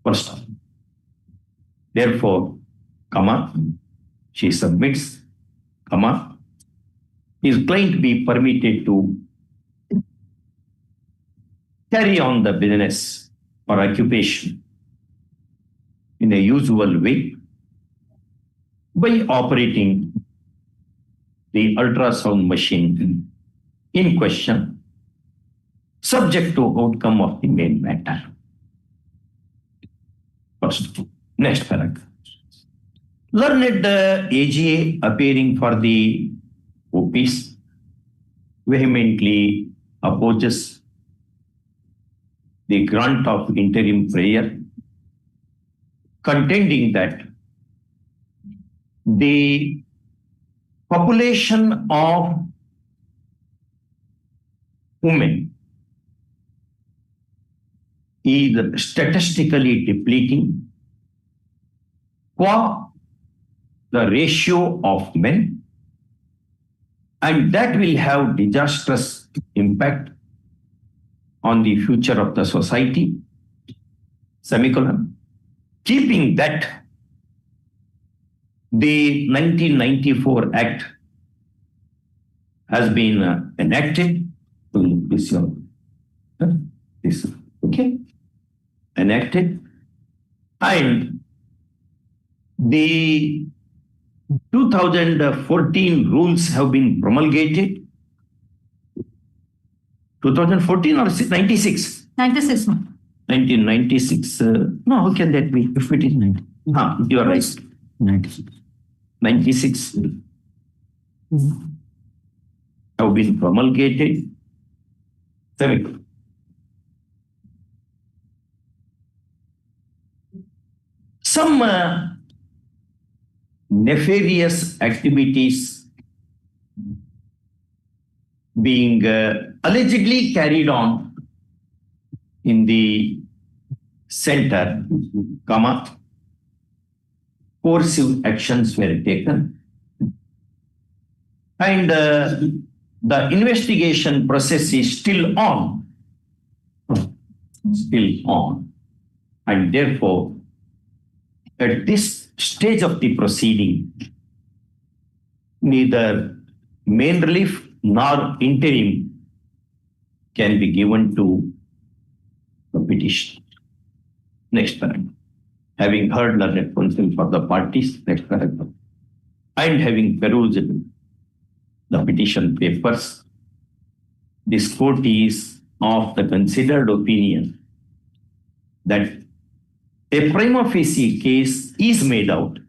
First, therefore, she submits, is going to be permitted to carry on the business or occupation in a usual way by operating the ultrasound machine in question, subject to outcome of the main matter. First, next paragraph. Learned AGA appearing for the OPs vehemently opposes the grant of interim prayer, contending that the population of women is statistically depleting qua the ratio of men, and that will have disastrous impact on the future of the society, keeping that the 1994 Act has been enacted, enacted, and the 2014 rules have been promulgated. 2014 or 96? 96. 1996. No, how can that be? If it is 90. You are right. 96. 96 have been promulgated. Some nefarious activities being allegedly carried on in the center, coercive actions were taken, and the investigation process is still on, and therefore, at this stage of the proceeding, neither main relief nor interim can be given to the petition. Next paragraph. Having heard learned counsel for the parties, next paragraph, and having perused the petition papers, this court is of the considered opinion that a prima facie case is made out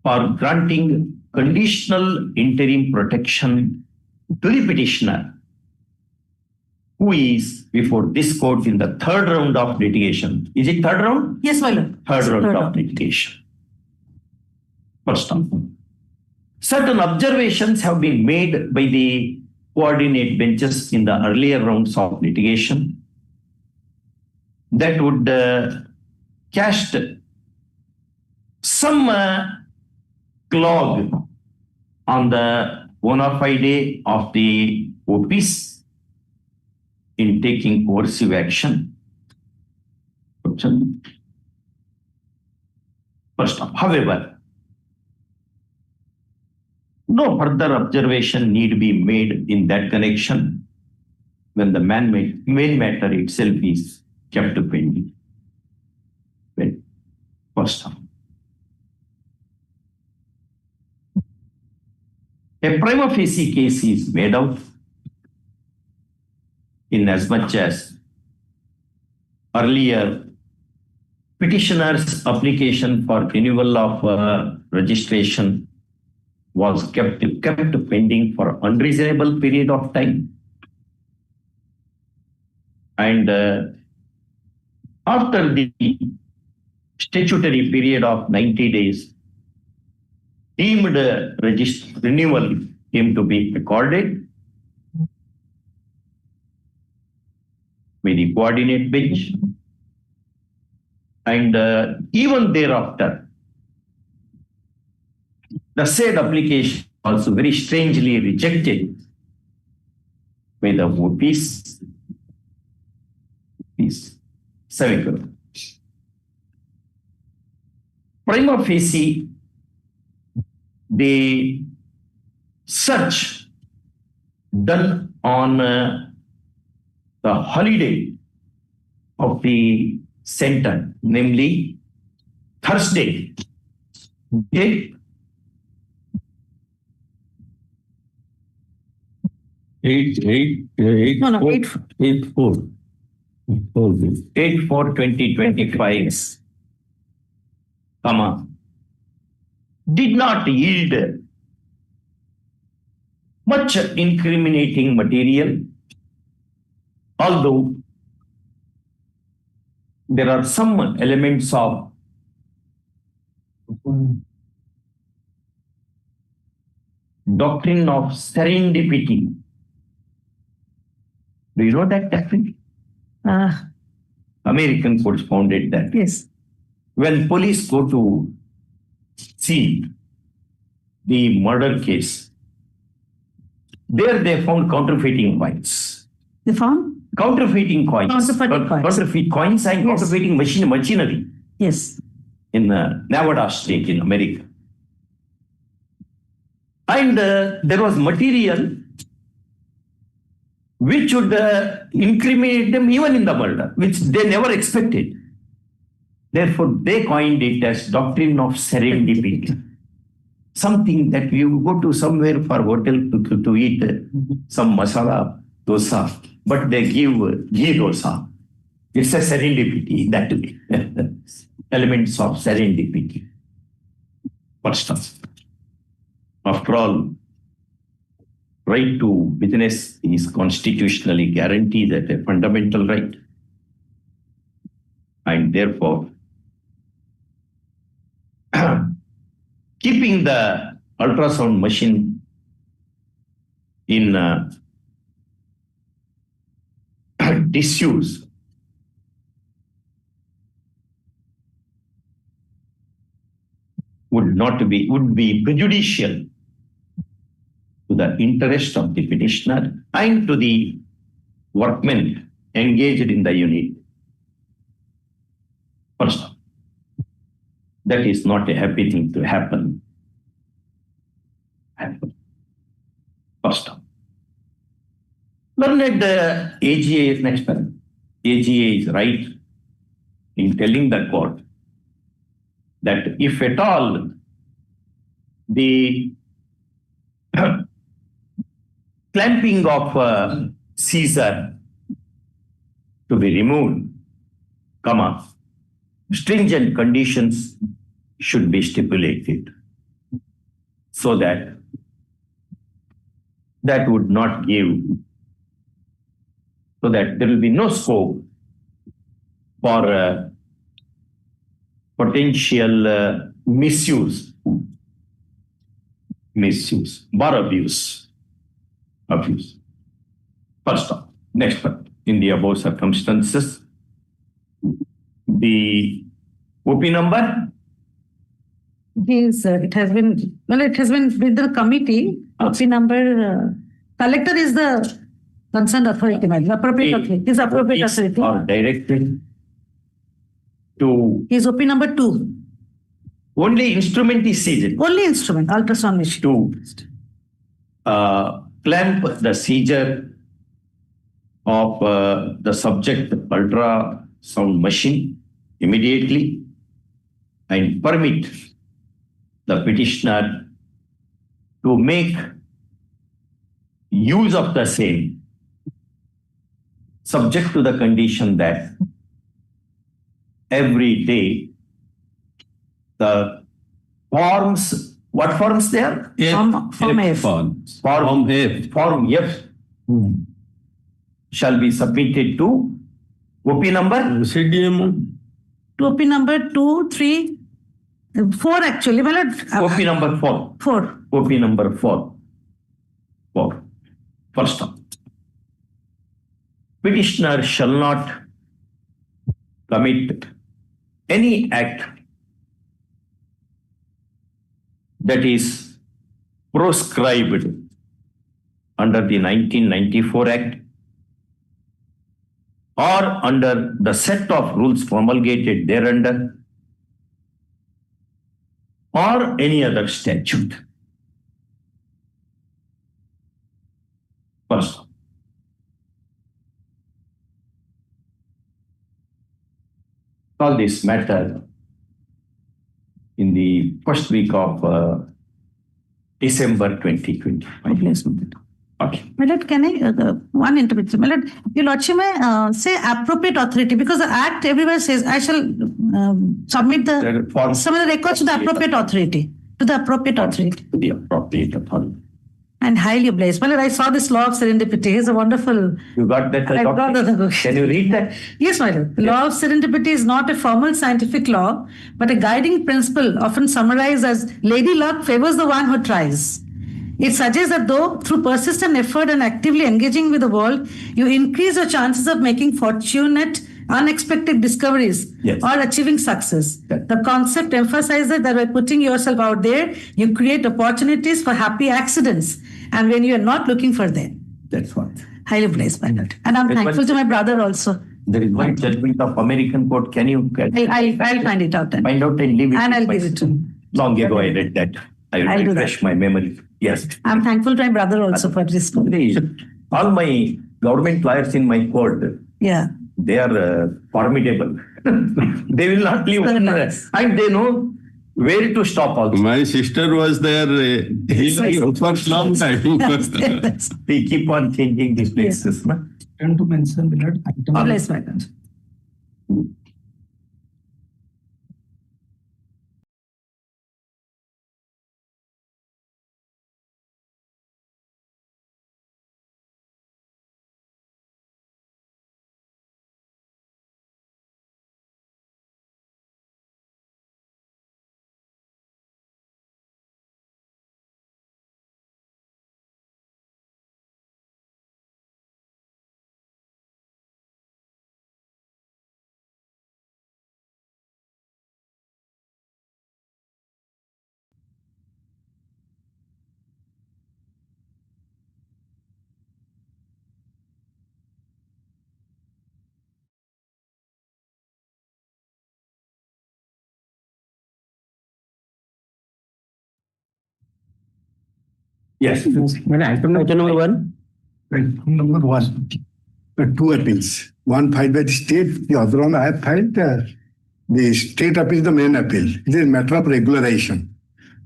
for granting conditional interim protection to the petitioner who is before this court in the third round of litigation. Is it third round? Yes, my lord. Third round of litigation. First off, certain observations have been made by the coordinate benches in the earlier rounds of litigation that would cast some clog on the bona fide of the OPs in taking coercive action. First off, however, no further observation need be made in that connection when the main matter itself is kept pending. Well, first off, a prima facie case is made out in as much as earlier petitioner's application for renewal of registration was kept pending for unreasonable period of time. And after the statutory period of 90 days, deemed renewal came to be accorded by the coordinate bench. And even thereafter, the said application also very strangely rejected by the OPs. Prima facie, the search done on the holiday of the center, namely Thursday, okay? 8/4/2025, did not yield much incriminating material, although there are some elements of doctrine of serendipity. Do you know that doctrine? American courts founded that. Yes. When police go to see the murder case, there they found counterfeiting coins. They found? Counterfeiting coins. Counterfeit coins and Yes. counterfeiting machinery. Yes. In Nevada state in America. And there was material which would incriminate them even in the murder, which they never expected. Therefore, they coined it as doctrine of serendipity. Something that you go to somewhere for hotel to eat some masala dosa, but they give ghee dosa. It's a serendipity that way. Elements of serendipity. First off, after all, right to business is constitutionally guaranteed as a fundamental right. And therefore, keeping the ultrasound machine in disuse would be prejudicial to the interest of the petitioner and to the workmen engaged in the unit. First, that is not a happy thing to happen. First, learned the AGA is next one. AGA is right in telling the court that if at all the clamping of seizure to be removed, stringent conditions should be stipulated so that would not give so that there will be no scope for potential misuse or abuse. First off, next one, in the above circumstances, the OP number? Yes, it has been with the committee. OP number, collector is the concerned authority, the appropriate authority. His appropriate authority. Or directed to. His OP number 2. Only instrument is seized. Only instrument, ultrasound machine. To clamp the seizure of the subject ultrasound machine immediately and permit the petitioner to make use of the same, subject to the condition that every day the forms, what forms they are? Form F. Form F shall be submitted to OP number? CDM. To OP number 2, 3, 4 actually. OP number 4. 4. OP number 4. 4. First off, petitioner shall not commit any act that is proscribed under the 1994 Act or under the set of rules promulgated thereunder or any other statute. First, all this matter in the first week of December 2020. Okay. My lord, can I, one intervention? My lord, your lordship may say appropriate authority, because the act everywhere says I shall submit some of the records to the appropriate authority. To the appropriate authority. To the appropriate authority. And highly blessed. My lord, I saw this law of serendipity. It's a wonderful. You got that? I got that. Can you read that? Yes, my lord. The law of serendipity is not a formal scientific law, but a guiding principle, often summarized as Lady Luck favors the one who tries. It suggests that though through persistent effort and actively engaging with the world, you increase your chances of making fortunate, unexpected discoveries or achieving success. The concept emphasizes that by putting yourself out there, you create opportunities for happy accidents, and when you are not looking for them. That's what. Highly blessed by that. And I'm thankful to my brother also. There is one judgment of American court. Can you? I'll find it out then. Find out and leave it. And I'll give it to him. Long ago I read that. I will refresh my memory. Yes. I'm thankful to my brother also for this. All my government lawyers in my court, they are formidable. They will not leave. And they know where to stop also. My sister was there for a long time. We keep on changing these places. And to mention, Millard, item. Yes. Item number 1. Item number 1. Two appeals. One filed by the state, the other one I have filed. The state appeal is the main appeal. It is a matter of regularization.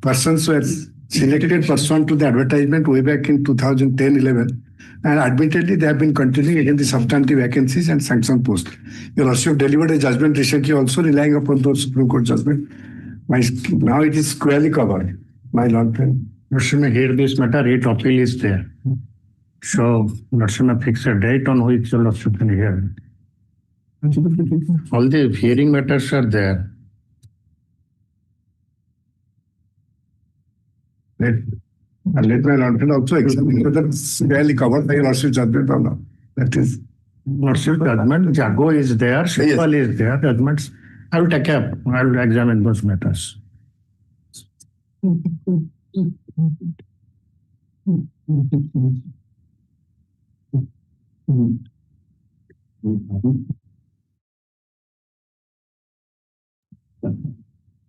Persons were selected pursuant to the advertisement way back in 2010-11, and admittedly they have been continuing against the substantive vacancies and sanction posts. You also delivered a judgment recently also relying upon those Supreme Court judgment. Now it is squarely covered. My lord friend. You should hear this matter, rate appeal is there. So let's not fix a date on which the lawsuit can hear. All the hearing matters are there. And let my lordship also examine whether it's fairly covered by lordship judgment or not. That is. Lordship judgment, Jago is there, Shripad is there, judgments. I will take up, I will examine those matters.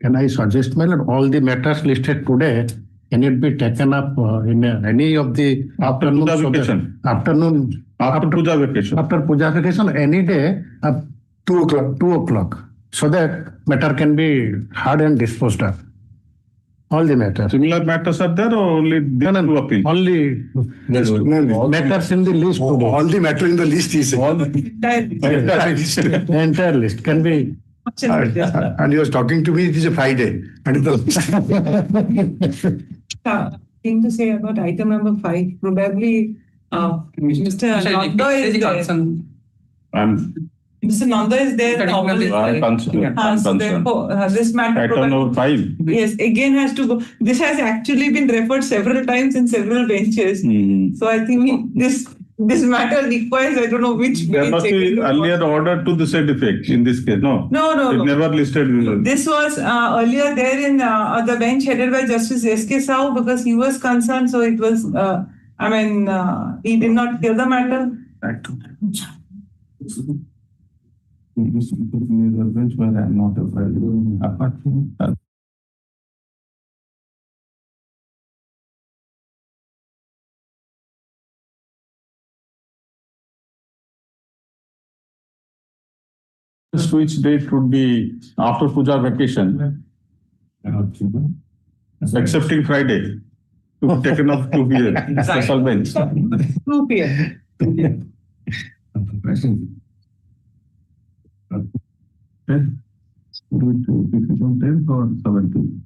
Can I suggest, my lord, all the matters listed today, can it be taken up in any of the afternoon? After Puja vacation. After Puja vacation, any day at 2 o'clock. 2 o'clock. So that matter can be heard and disposed of. All the matters. Similar matters are there or only these two appeals? Only matters in the list. All the matter in the list is. The entire list can be. And he was talking to me, it is a Friday. And Thing to say about item number 5, probably Mr. Nanda is there. Mr. Nanda is there. So therefore, this matter. Item number 5. Yes, again has to go. This has actually been referred several times in several benches. So I think this matter requires, I don't know which. There must be earlier order to the said effect in this case, no? No. It never listed. This was earlier there in the bench headed by Justice S.K. Sahu because he was concerned. So it was, he did not hear the matter. Bench where I am not afraid. Apart from that. Which date would be after Puja vacation, excepting Friday, to taken off 2 p.m. Special bench. 2 p.m. Do it on 10th or 17th?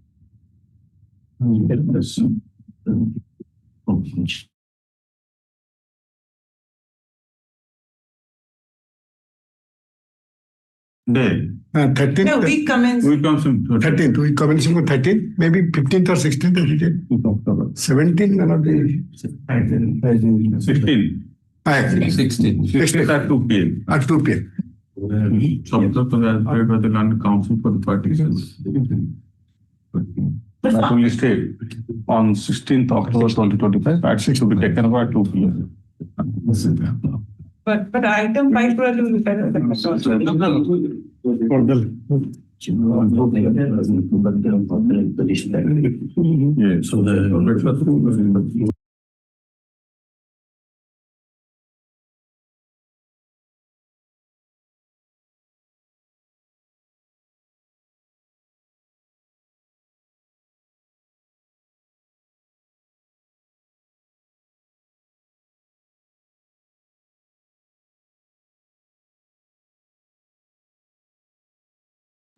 Day. 13th. No, week commence. We come from 13th. We commencing on 13th, maybe 15th or 16th. 17th cannot be. 16. 16 at 2 p.m. At 2 p.m. Subject by the Land Council for the Petitions. That will stay on 16th October 2025. At 6 will be taken over at 2 p.m. But item 5 will be better. So the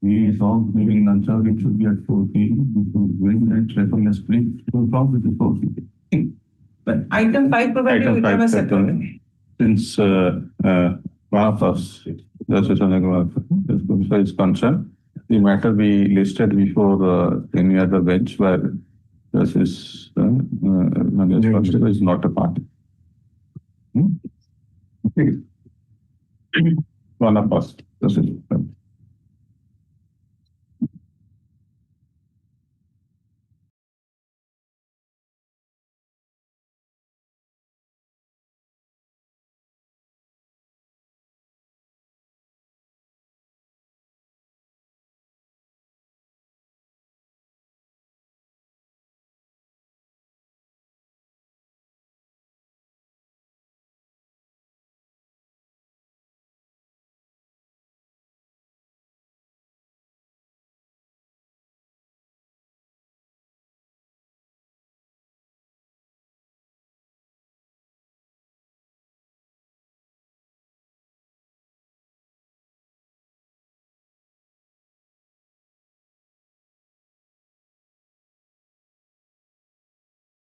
we saw moving answer, it should be at 4 p.m. We should bring that reference split to come with the 4 p.m. But item 5 probably will have a separate. Since one of us, Justice Anugrah is concerned, the matter be listed before any other bench where Justice is not a party. One of us.